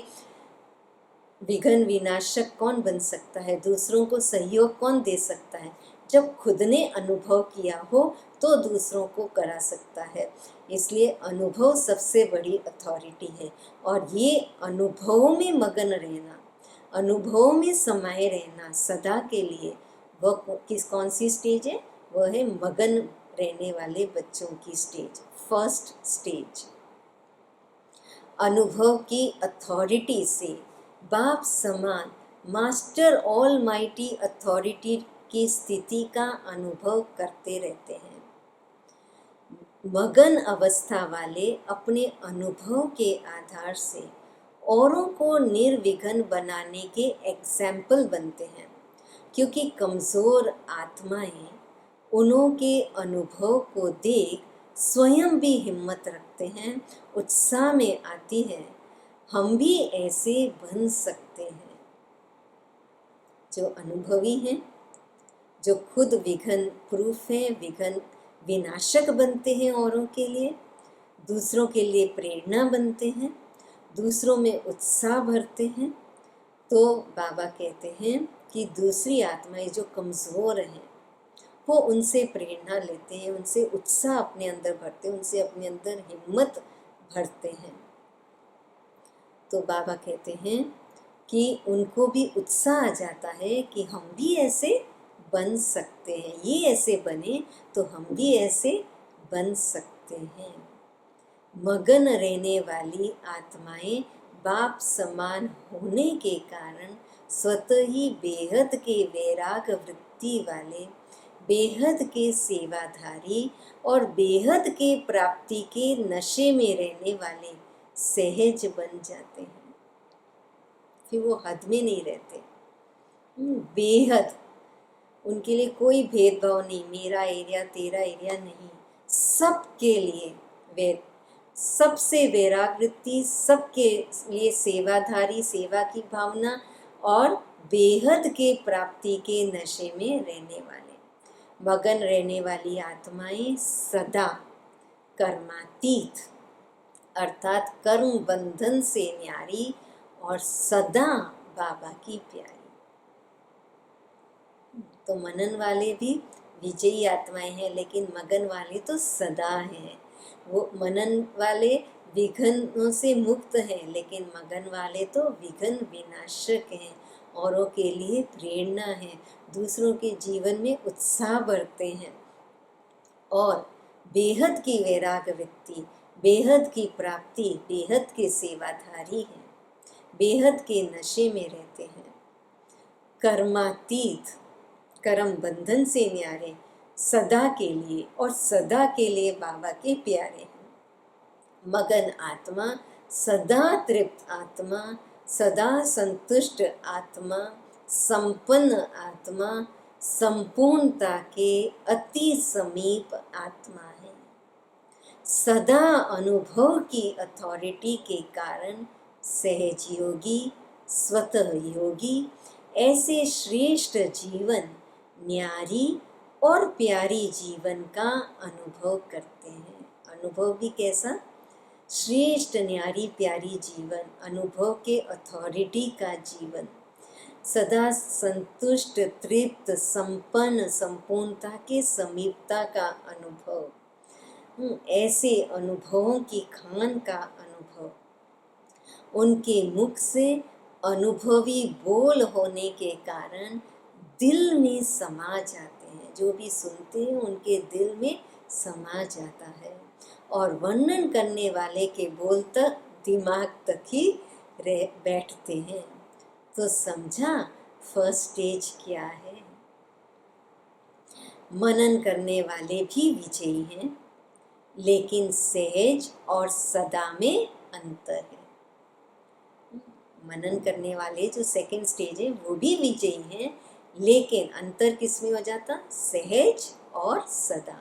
Speaker 1: विघ्न विनाशक कौन बन सकता है? दूसरों को सहयोग कौन दे सकता है? जब खुद ने अनुभव किया हो तो दूसरों को करा सकता है। इसलिए अनुभव सबसे बड़ी अथॉरिटी है। और ये अनुभवों में मगन रहना, अनुभवों में समाये रहना सदा के लिए, वह कौन सी स्टेज है? वह है मगन रहने वाले बच्चों की स्टेज, फर्स्ट स्टेज। अनुभव की अथॉरिटी से बाप समान मास्टर ऑलमाइटी अथॉरिटी की स्थिति का अनुभव करते रहते हैं। मगन अवस्था वाले अपने अनुभव के आधार से औरों को निर्विघ्न बनाने के एग्जाम्पल बनते हैं, क्योंकि कमज़ोर आत्माएं उन्हों के अनुभव को देख स्वयं भी हिम्मत रखते हैं, उत्साह में आती है, हम भी ऐसे बन सकते हैं। जो अनुभवी हैं, जो खुद विघ्न प्रूफ हैं, विघ्न विनाशक बनते हैं, औरों के लिए, दूसरों के लिए प्रेरणा बनते हैं, दूसरों में उत्साह भरते हैं, तो बाबा कहते हैं कि दूसरी आत्माएं जो कमज़ोर हैं वो उनसे प्रेरणा लेते हैं, उनसे उत्साह अपने अंदर भरते हैं, उनसे अपने अंदर हिम्मत भरते हैं। तो बाबा कहते हैं कि उनको भी उत्साह आ जाता है कि हम भी ऐसे बन सकते हैं, ये ऐसे बने तो हम भी ऐसे बन सकते हैं। मगन रहने वाली आत्माएं बाप समान होने के कारण स्वतः ही बेहद के वैराग वृत्ति वाले, बेहद के सेवाधारी और बेहद के प्राप्ति के नशे में रहने वाले सहज बन जाते हैं। फिर वो हद में नहीं रहते, बेहद, उनके लिए कोई भेदभाव नहीं, मेरा एरिया तेरा एरिया नहीं, सबके लिए सबसे वैराग वृत्ति, सबके लिए सेवाधारी, सेवा की भावना और बेहद के प्राप्ति के नशे में रहने वाले। मगन रहने वाली आत्माएं सदा कर्मातीत अर्थात कर्म बंधन से न्यारी और सदा बाबा की प्यारी। तो मनन वाले भी विजयी आत्माएं हैं, लेकिन मगन वाले तो सदा हैं। वो मनन वाले विघ्नों से मुक्त हैं, लेकिन मगन वाले तो विघ्न विनाशक हैं, औरों के लिए प्रेरणा है, दूसरों के जीवन में उत्साह बढ़ते हैं और बेहद की वैराग वृत्ति, बेहद की प्राप्ति, बेहद के सेवाधारी हैं, बेहद के नशे में रहते हैं। कर्मातीत, कर्म बंधन से न्यारे, सदा के लिए और सदा के लिए बाबा के प्यारे हैं। मगन आत्मा सदा तृप्त आत्मा, सदा संतुष्ट आत्मा, संपन्न आत्मा, संपूर्णता के अति समीप आत्मा है। सदा अनुभव की अथॉरिटी के कारण सहज योगी, स्वतः योगी ऐसे श्रेष्ठ जीवन, न्यारी और प्यारी जीवन का अनुभव करते हैं। अनुभव भी कैसा? श्रेष्ठ न्यारी प्यारी जीवन, अनुभव के अथॉरिटी का जीवन, सदा संतुष्ट तृप्त संपन्न संपूर्णता के समीपता का अनुभव, ऐसे अनुभवों की खान का अनुभव। उनके मुख से अनुभवी बोल होने के कारण दिल में समा जाते हैं। जो भी सुनते हैं उनके दिल में समा जाता है और वर्णन करने वाले के बोल तक दिमाग तक ही बैठते हैं। तो समझा फर्स्ट स्टेज क्या है? मनन करने वाले भी विजयी हैं, लेकिन सहज और सदा में अंतर है। मनन करने वाले जो सेकंड स्टेज है वो भी विजयी हैं, लेकिन अंतर किस में हो जाता? सहज और सदा,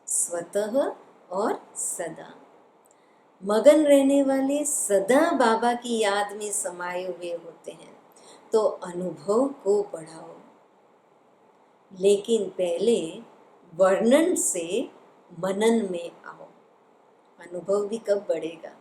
Speaker 1: स्वतः और सदा। मगन रहने वाले सदा बाबा की याद में समाये हुए होते हैं। तो अनुभव को बढ़ाओ, लेकिन पहले वर्णन से मनन में आओ। अनुभव भी कब बढ़ेगा?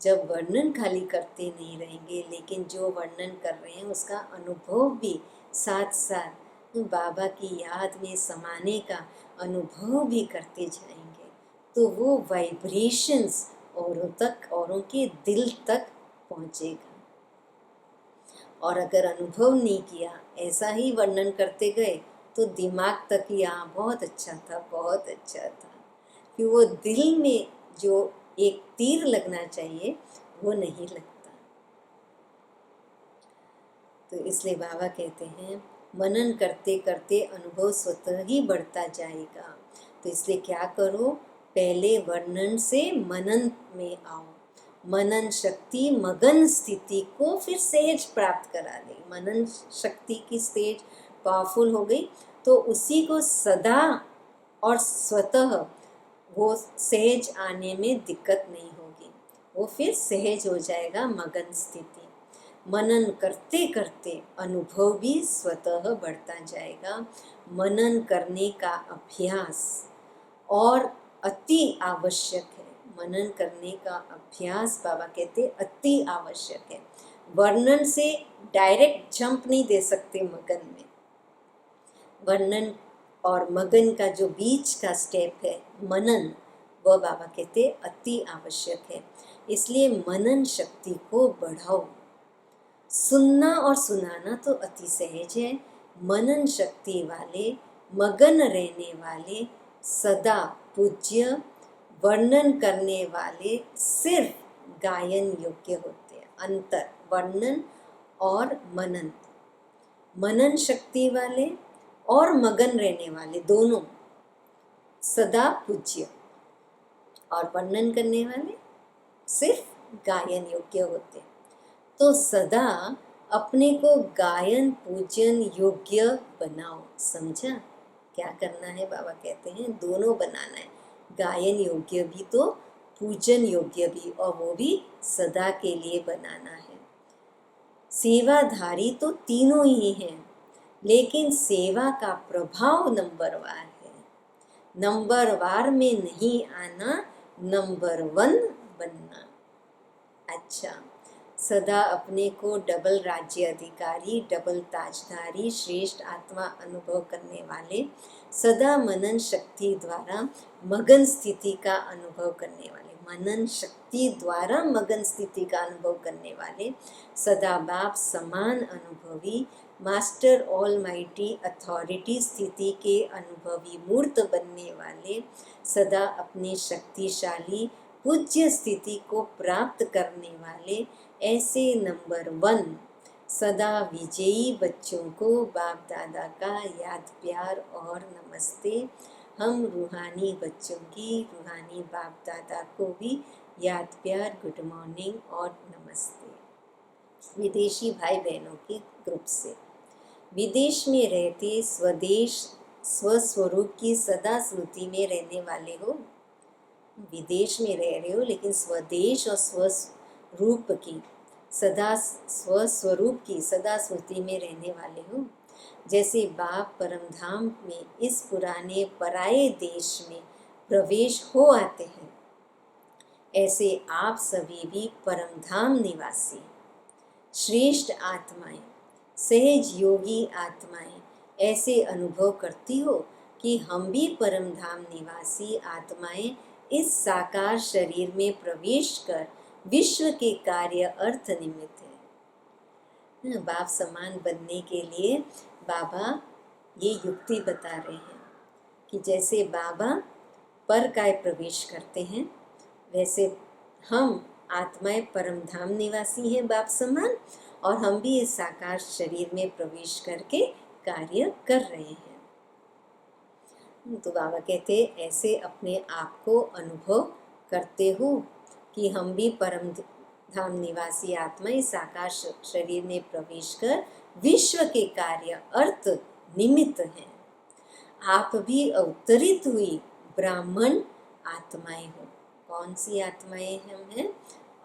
Speaker 1: जब वर्णन खाली करते नहीं रहेंगे, लेकिन जो वर्णन कर रहे हैं उसका अनुभव भी साथ साथ बाबा की याद में समाने का अनुभव भी करते जाएंगे, तो वो वाइब्रेशंस औरों तक, औरों के दिल तक पहुँचेगा। और अगर अनुभव नहीं किया, ऐसा ही वर्णन करते गए, तो दिमाग तक ही हाँ बहुत अच्छा था, बहुत अच्छा था, कि वो दिल में जो एक तीर लगना चाहिए वो नहीं लगता। तो इसलिए बाबा कहते हैं मनन करते करते अनुभव स्वतः ही बढ़ता जाएगा। तो इसलिए क्या करो? पहले वर्णन से मनन में आओ। मनन शक्ति मगन स्थिति को फिर सहज प्राप्त करा दे। मनन शक्ति की स्टेज पावरफुल हो गई तो उसी को सदा और स्वतः वो सहज आने में दिक्कत नहीं होगी, वो फिर सहज हो जाएगा मगन स्थिति। मनन करते करते अनुभव भी स्वतः बढ़ता जाएगा। मनन करने का अभ्यास और अति आवश्यक है। मनन करने का अभ्यास बाबा कहते अति आवश्यक है। वर्णन से डायरेक्ट जंप नहीं दे सकते मगन में। वर्णन और मगन का जो बीच का स्टेप है मनन, वह बाबा कहते अति आवश्यक है। इसलिए मनन शक्ति को बढ़ाओ। सुनना और सुनाना तो अति सहज है। मनन शक्ति वाले, मगन रहने वाले, सदा पूज्य, वर्णन करने वाले सिर्फ गायन योग्य होते हैं। अंतर वर्णन और मनन। मनन शक्ति वाले और मगन रहने वाले दोनों सदा पूज्य, और वर्णन करने वाले सिर्फ गायन योग्य होते हैं। तो सदा अपने को गायन पूजन योग्य बनाओ। समझा क्या करना है? बाबा कहते हैं दोनों बनाना है, गायन योग्य भी तो पूजन योग्य भी, और वो भी सदा के लिए बनाना है। सेवाधारी तो तीनों ही हैं, लेकिन सेवा का प्रभाव नंबरवार है। नंबरवार में नहीं आना, नंबर 1 बनना। अच्छा, सदा अपने को डबल राज्य अधिकारी, डबल ताजधारी, श्रेष्ठ आत्मा अनुभव करने वाले, सदा मनन शक्ति द्वारा मगन स्थिति का अनुभव करने वाले, मनन शक्ति द्वारा मगन स्थिति का अनुभव करने वाले, सदा बाप समान अनुभवी, मास्टर ऑलमाइटी अथॉरिटी स्थिति के अनुभवी मूर्त बनने वाले, सदा अपने शक्तिशाली पूज्य स्थिति को प्राप्त करने वाले, ऐसे नंबर 1 सदा विजयी बच्चों को बाप दादा का याद प्यार और नमस्ते। हम रूहानी बच्चों की, रूहानी बाप दादा को भी याद प्यार, गुड मॉर्निंग और नमस्ते विदेशी भाई बहनों के ग्रुप से। विदेश में रहते स्वदेश स्वस्वरूप की सदा स्मृति में रहने वाले हो। विदेश में रह रहे हो लेकिन स्वदेश और स्वरूप की सदा स्वस्वरूप की सदा स्मृति में रहने वाले हो। जैसे बाप परमधाम में इस पुराने पराये देश में प्रवेश हो आते हैं, ऐसे आप सभी भी परमधाम निवासी श्रेष्ठ आत्माएं, सहज योगी आत्माएं ऐसे अनुभव करती हो कि हम भी परमधाम निवासी आत्माएं इस साकार शरीर में प्रवेश कर विश्व के कार्य अर्थ निमित्त है। बाप समान बनने के लिए बाबा ये युक्ति बता रहे हैं कि जैसे बाबा पर काय प्रवेश करते हैं, वैसे हम आत्माएं परमधाम निवासी हैं बाप समान, और हम भी इस साकार शरीर में प्रवेश करके कार्य कर रहे हैं। तो बाबा कहते ऐसे अपने आप को अनुभव करते हो कि हम भी परम धाम निवासी आत्मा इस साकार शरीर में प्रवेश कर विश्व के कार्य अर्थ निमित्त हैं। आप भी अवतरित हुई ब्राह्मण आत्माएं हो। कौन सी आत्माएं हम हैं?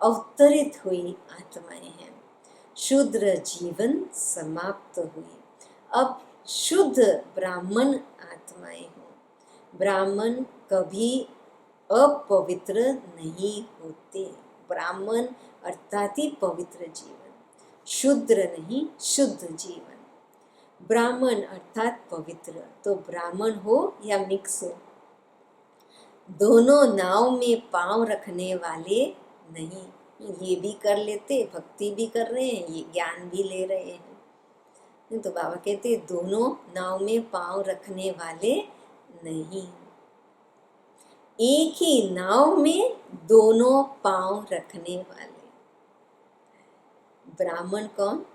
Speaker 1: अवतरित हुई आत्माएं हैं। शूद्र जीवन समाप्त हुई, अब शुद्ध ब्राह्मण आत्माएं हो। ब्राह्मण कभी अपवित्र नहीं होते। ब्राह्मण अर्थात ही पवित्र जीवन, शूद्र नहीं शुद्ध जीवन। ब्राह्मण अर्थात पवित्र, तो ब्राह्मण हो या मिक्स हो, दोनों नाव में पांव रखने वाले नहीं। ये भी कर लेते, भक्ति भी कर रहे हैं, ये ज्ञान भी ले रहे हैं। तो बाबा कहते दोनों नाव में पांव रखने वाले नहीं। एक ही नाव में दोनों पांव रखने वाले। ब्राह्मण कौन?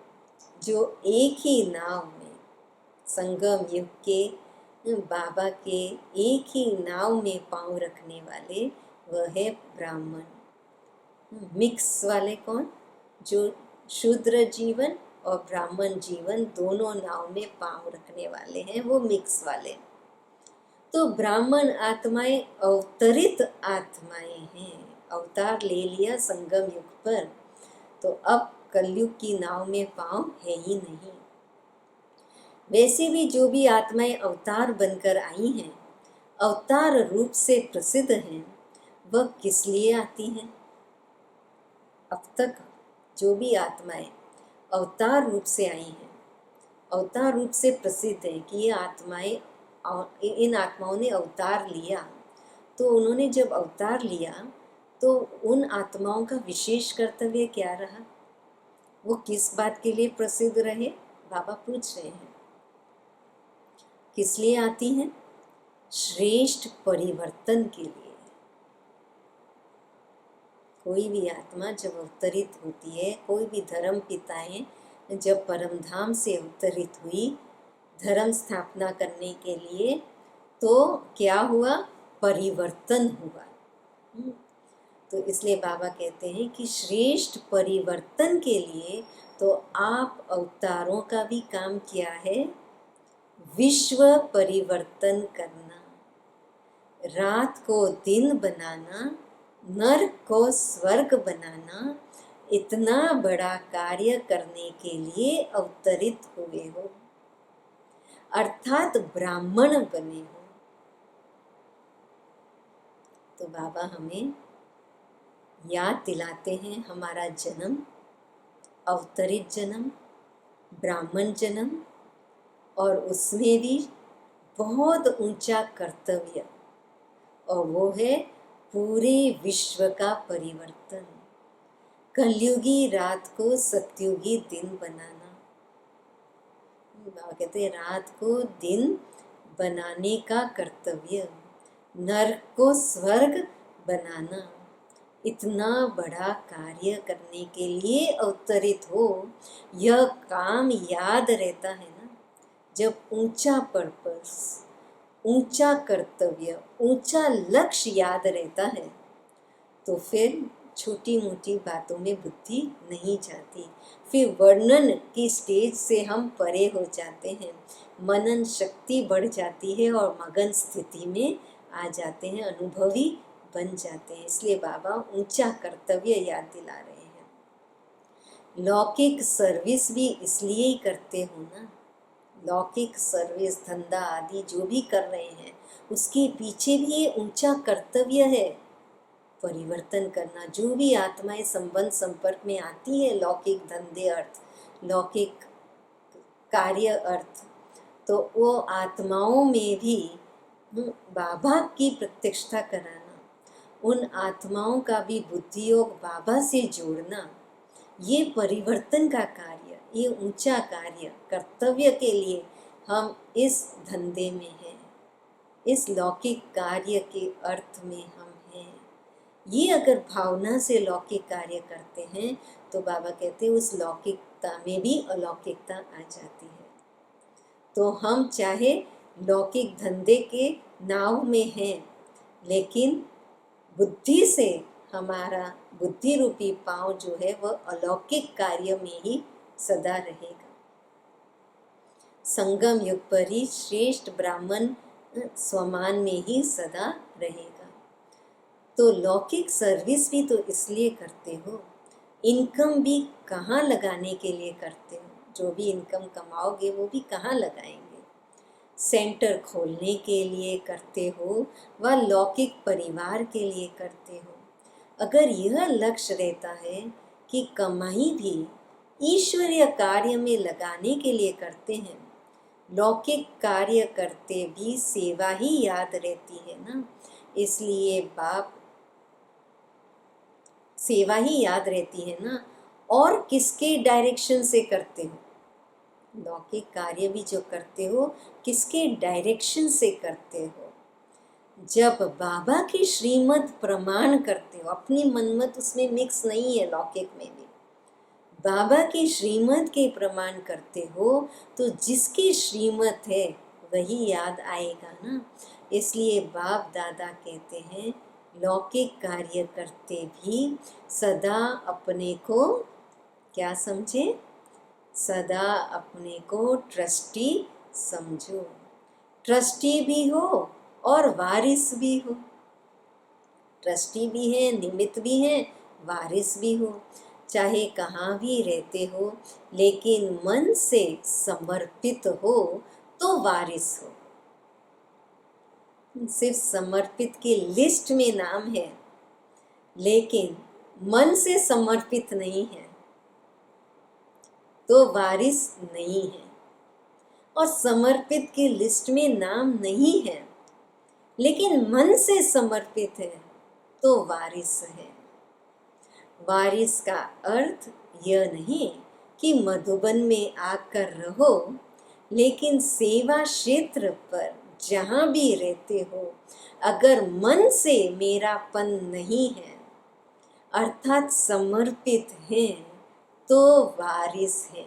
Speaker 1: जो एक ही नाव में संगम युग के बाबा के एक ही नाव में पांव रखने वाले, वह है ब्राह्मण। मिक्स वाले कौन? जो शूद्र जीवन और ब्राह्मण जीवन दोनों नाव में पांव रखने वाले हैं, वो मिक्स वाले। तो ब्राह्मण आत्माएं अवतरित आत्माएं हैं, अवतार ले लिया संगम युग पर, तो अब कलयुग की नाव में पांव है ही नहीं। वैसे भी जो भी आत्माएं अवतार बनकर आई हैं, अवतार रूप से प्रसिद्ध हैं, वह किस लिए आती हैं? अब तक जो भी आत्माएं अवतार रूप से आई हैं, अवतार रूप से प्रसिद्ध है कि ये आत्माएं, इन आत्माओं ने अवतार लिया। तो उन्होंने जब अवतार लिया तो उन आत्माओं का विशेष कर्तव्य क्या रहा? वो किस बात के लिए प्रसिद्ध रहे? बाबा पूछ रहे हैं। किस लिए आती हैं? श्रेष्ठ परिवर्तन के लिए। कोई भी आत्मा जब अवतरित होती है, कोई भी धर्म पिताएं जब परमधाम से अवतरित हुई धर्म स्थापना करने के लिए, तो क्या हुआ? परिवर्तन हुआ। तो इसलिए बाबा कहते हैं कि श्रेष्ठ परिवर्तन के लिए तो आप अवतारों का भी काम क्या है? विश्व परिवर्तन करना, रात को दिन बनाना, नर्क को स्वर्ग बनाना, इतना बड़ा कार्य करने के लिए अवतरित हुए हो, अर्थात ब्राह्मण बने हो। तो बाबा हमें याद दिलाते हैं हमारा जन्म, अवतरित जन्म, ब्राह्मण जन्म, और उसमें भी बहुत ऊंचा कर्तव्य, और वो है पूरे विश्व का परिवर्तन, कलयुगी रात को सत्युगी दिन बनाना। बाबा कहते हैं रात को दिन बनाने का कर्तव्य, नरक को स्वर्ग बनाना, इतना बड़ा कार्य करने के लिए अवतरित हो। यह काम याद रहता है ना, जब ऊंचा पर्पस, ऊंचा कर्तव्य, ऊंचा लक्ष्य याद रहता है, तो फिर छोटी मोटी बातों में बुद्धि नहीं जाती, फिर वर्णन की स्टेज से हम परे हो जाते हैं, मनन शक्ति बढ़ जाती है और मगन स्थिति में आ जाते हैं, अनुभवी बन जाते हैं। इसलिए बाबा ऊंचा कर्तव्य याद दिला रहे हैं। लौकिक सर्विस भी इसलिए ही करते हो ना, लौकिक सर्विस धंधा आदि जो भी कर रहे हैं उसके पीछे भी ये ऊंचा कर्तव्य है, परिवर्तन करना। जो भी आत्माएं संबंध संपर्क में आती है, लौकिक धंधे अर्थ, लौकिक कार्य अर्थ, तो वो आत्माओं में भी बाबा की प्रत्यक्षता कराना, उन आत्माओं का भी बुद्धि योग बाबा से जोड़ना, ये परिवर्तन का कार्य, ये ऊंचा कार्य, कर्तव्य के लिए हम इस धंधे में हैं, इस लौकिक कार्य के अर्थ में हम हैं। ये अगर भावना से लौकिक कार्य करते हैं तो बाबा कहते हैं उस लौकिकता में भी अलौकिकता आ जाती है। तो हम चाहे लौकिक धंधे के नाव में हैं, लेकिन बुद्धि से हमारा बुद्धि रूपी पांव जो है वह अलौकिक कार्य में ही सदा रहेगा। संगम युग पर ही श्रेष्ठ ब्राह्मण स्वमान में ही सदा रहेगा। तो लौकिक सर्विस भी तो इसलिए करते हो, इनकम भी कहाँ लगाने के लिए करते हो, जो भी इनकम कमाओगे वो भी कहाँ लगाएंगे, सेंटर खोलने के लिए करते हो व लौकिक परिवार के लिए करते हो। अगर यह लक्ष्य रहता है कि कमाई भी ईश्वरीय कार्य में लगाने के लिए करते हैं, लौकिक कार्य करते भी सेवा ही याद रहती है ना, इसलिए बाप सेवा ही याद रहती है ना। और किसके डायरेक्शन से करते हो, लौकिक कार्य भी जो करते हो किसके डायरेक्शन से करते हो, जब बाबा की श्रीमत प्रमाण करते हो, अपनी मनमत उसमें मिक्स नहीं है, लौकिक में भी बाबा की श्रीमत के प्रमाण करते हो तो जिसकी श्रीमत है वही याद आएगा ना। इसलिए बाप दादा कहते हैं लौकिक कार्य करते भी सदा अपने को क्या समझे, सदा अपने को ट्रस्टी समझो। ट्रस्टी भी हो और वारिस भी हो, ट्रस्टी भी है, निमित्त भी है, वारिस भी हो। चाहे कहाँ भी रहते हो लेकिन मन से समर्पित हो तो वारिस हो। सिर्फ समर्पित की लिस्ट में नाम है लेकिन मन से समर्पित नहीं है तो वारिस नहीं है। और समर्पित की लिस्ट में नाम नहीं है लेकिन मन से समर्पित है तो वारिस है। वारिस का अर्थ यह नहीं कि मधुबन में आकर रहो, लेकिन सेवा क्षेत्र पर जहाँ भी रहते हो अगर मन से मेरापन नहीं है अर्थात समर्पित हैं तो वारिस है।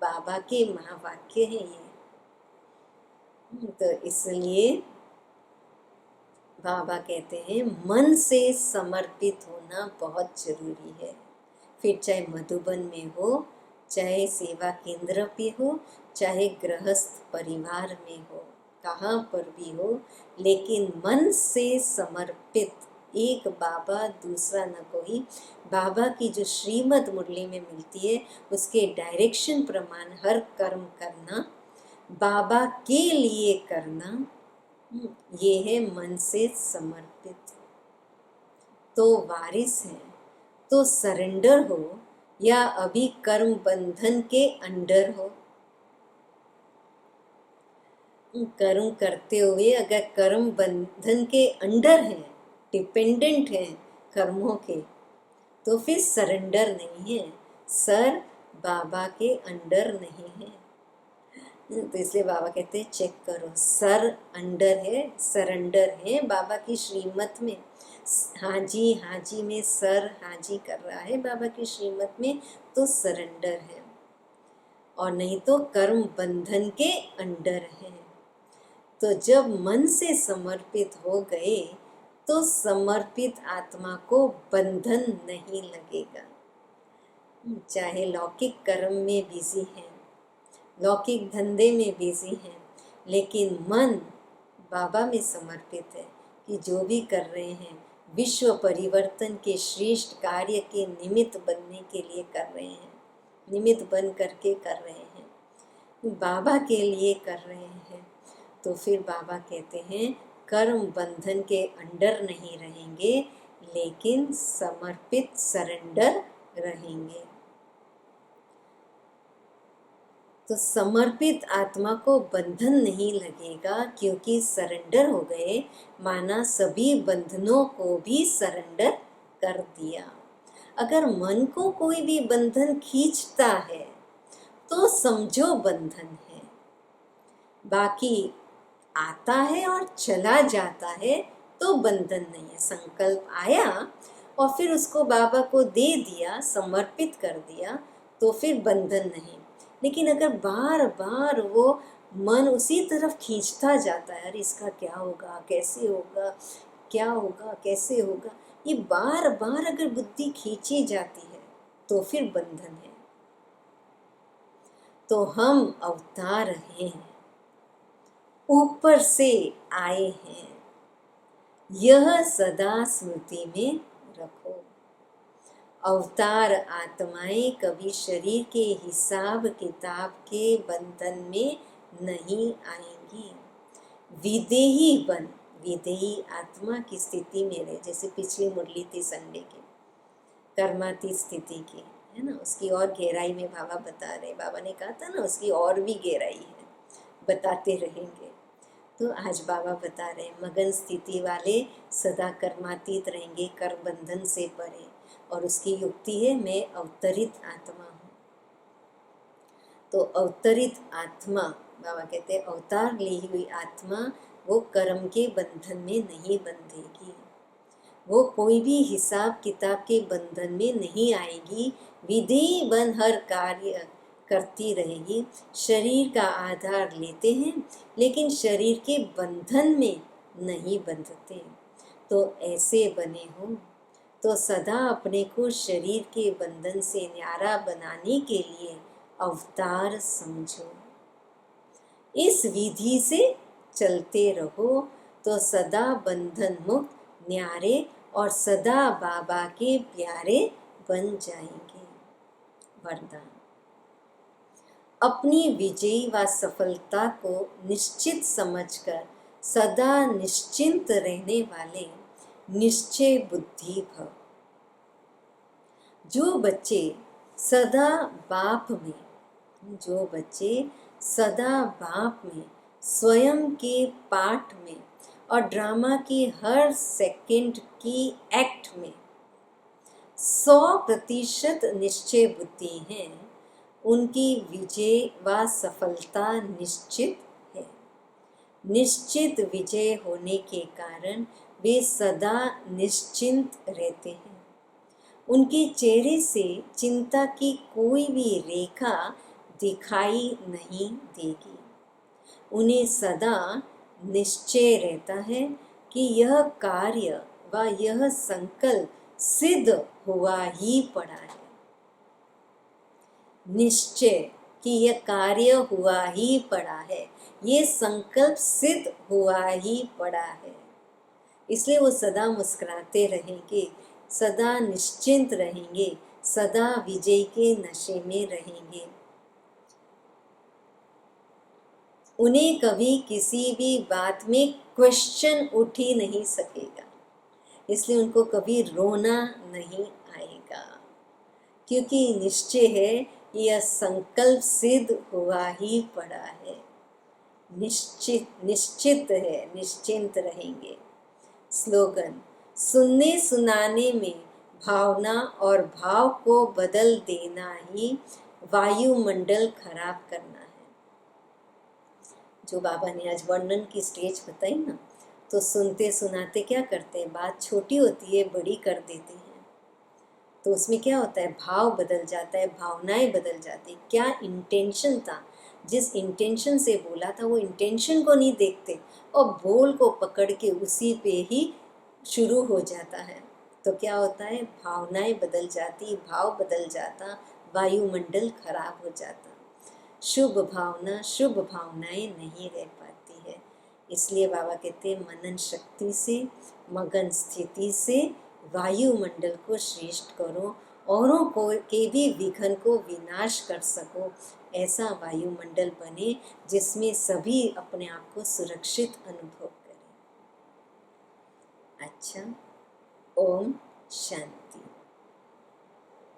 Speaker 1: बाबा के महावाक्य है ये। तो इसलिए बाबा कहते हैं मन से समर्पित होना बहुत जरूरी है। फिर चाहे मधुबन में हो, चाहे सेवा केंद्र पे हो, चाहे गृहस्थ परिवार में हो, कहाँ पर भी हो, लेकिन मन से समर्पित, एक बाबा दूसरा न कोई। बाबा की जो श्रीमद मुरली में मिलती है उसके डायरेक्शन प्रमाण हर कर्म करना, बाबा के लिए करना, ये है मन से समर्पित। तो वारिस है, तो सरेंडर हो या अभी कर्म बंधन के अंडर हो। कर्म करते हुए अगर कर्म बंधन के अंडर हैं, डिपेंडेंट हैं कर्मों के, तो फिर सरेंडर नहीं है, सर बाबा के अंडर नहीं है। तो इसलिए बाबा कहते हैं चेक करो, सर अंडर है, सरेंडर है बाबा की श्रीमत में। हाँ जी में सर हाजी कर रहा है बाबा की श्रीमत में तो सरेंडर है, और नहीं तो कर्म बंधन के अंडर है। तो जब मन से समर्पित हो गए तो समर्पित आत्मा को बंधन नहीं लगेगा। चाहे लौकिक कर्म में बिजी हैं, लौकिक धंधे में बिजी हैं, लेकिन मन बाबा में समर्पित है कि जो भी कर रहे हैं विश्व परिवर्तन के श्रेष्ठ कार्य के निमित्त बनने के लिए कर रहे हैं, निमित्त बन करके कर रहे हैं, बाबा के लिए कर रहे हैं। तो फिर बाबा कहते हैं कर्म बंधन के अंडर नहीं रहेंगे, लेकिन समर्पित सरेंडर रहेंगे। तो समर्पित आत्मा को बंधन नहीं लगेगा, क्योंकि सरेंडर हो गए, माना सभी बंधनों को भी सरेंडर कर दिया। अगर मन को कोई भी बंधन खींचता है तो समझो बंधन है, बाकी आता है और चला जाता है तो बंधन नहीं है। संकल्प आया और फिर उसको बाबा को दे दिया, समर्पित कर दिया, तो फिर बंधन नहीं। लेकिन अगर बार बार वो मन उसी तरफ खींचता जाता है, अरे इसका क्या होगा, कैसे होगा, क्या होगा, कैसे होगा, ये बार बार अगर बुद्धि खींची जाती है तो फिर बंधन है। तो हम अवतार हैं, ऊपर से आए हैं, यह सदा स्मृति में रखो। अवतार आत्माएं कभी शरीर के हिसाब किताब के बंधन में नहीं आएंगी। विदेही बन, विदेही आत्मा की स्थिति में रहे। जैसे पिछली मुरली थी संडे की, कर्मातीत स्थिति की, है ना, उसकी और गहराई में बाबा बता रहे। बाबा ने कहा था ना उसकी और भी गहराई है, बताते रहेंगे। तो आज बाबा बता रहे हैं मगन स्थिति वाले सदा कर्मातीत रहेंगे, कर बंधन से परे। और उसकी युक्ति है मैं अवतरित आत्मा हूँ। तो अवतरित आत्मा, बाबा कहते हैं अवतार ली हुई आत्मा वो कर्म के बंधन में नहीं बंधेगी, वो कोई भी हिसाब किताब के बंधन में नहीं आएगी। विधि बन हर कार्य करती रहेगी। शरीर का आधार लेते हैं लेकिन शरीर के बंधन में नहीं बंधते। तो ऐसे बने हो तो सदा अपने को शरीर के बंधन से न्यारा बनाने के लिए अवतार समझो। इस विधि से चलते रहो तो सदा बंधन मुक्त, न्यारे और सदा बाबा के प्यारे बन जाएंगे। वरदान। अपनी विजय व सफलता को निश्चित समझकर सदा निश्चिंत रहने वाले निश्चय बुद्धि भव। जो बच्चे सदा बाप में, जो बच्चे सदा बाप में, स्वयं के पाठ में और ड्रामा की हर सेकंड की एक्ट में 100% निश्चय बुद्धि हैं, उनकी विजय व सफलता निश्चित है। निश्चित विजय होने के कारण वे सदा निश्चिंत रहते हैं। उनके चेहरे से चिंता की कोई भी रेखा दिखाई नहीं देगी। उन्हें सदा निश्चय रहता है कि यह कार्य व यह संकल्प सिद्ध हुआ ही पड़ा है। निश्चय कि यह कार्य हुआ ही पड़ा है, ये संकल्प सिद्ध हुआ ही पड़ा है। इसलिए वो सदा मुस्कुराते रहेंगे, सदा निश्चिंत रहेंगे, सदा विजय के नशे में रहेंगे। उन्हें कभी किसी भी बात में क्वेश्चन उठ ही नहीं सकेगा, इसलिए उनको कभी रोना नहीं आएगा, क्योंकि निश्चय है यह संकल्प सिद्ध हुआ ही पड़ा है। निश्चित है, निश्चिंत रहेंगे। स्लोगन। सुनने सुनाने में भावना और भाव को बदल देना ही वायुमंडल खराब करना है। जो बाबा ने आज वर्णन की स्टेज बताई ना, तो सुनते सुनाते क्या करते हैं, बात छोटी होती है बड़ी कर देते हैं। तो उसमें क्या होता है, भाव बदल जाता है, भावनाएं बदल जाती। क्या इंटेंशन था, जिस इंटेंशन से बोला था वो इंटेंशन को नहीं देखते और बोल को पकड़ के उसी पे ही शुरू हो जाता है तो क्या होता है, भावनाएं बदल जाती, भाव बदल जाता, वायुमंडल खराब हो जाता। शुभ भावना, शुभ भावनाएं नहीं रह पाती है। इसलिए बाबा कहते हैं मनन शक्ति से, मगन स्थिति से वायुमंडल को श्रेष्ठ करो, औरों को के भी विघ्न को विनाश कर सको। ऐसा वायुमंडल बने जिसमें सभी अपने आप को सुरक्षित अनुभव करें। अच्छा, ओम शांति।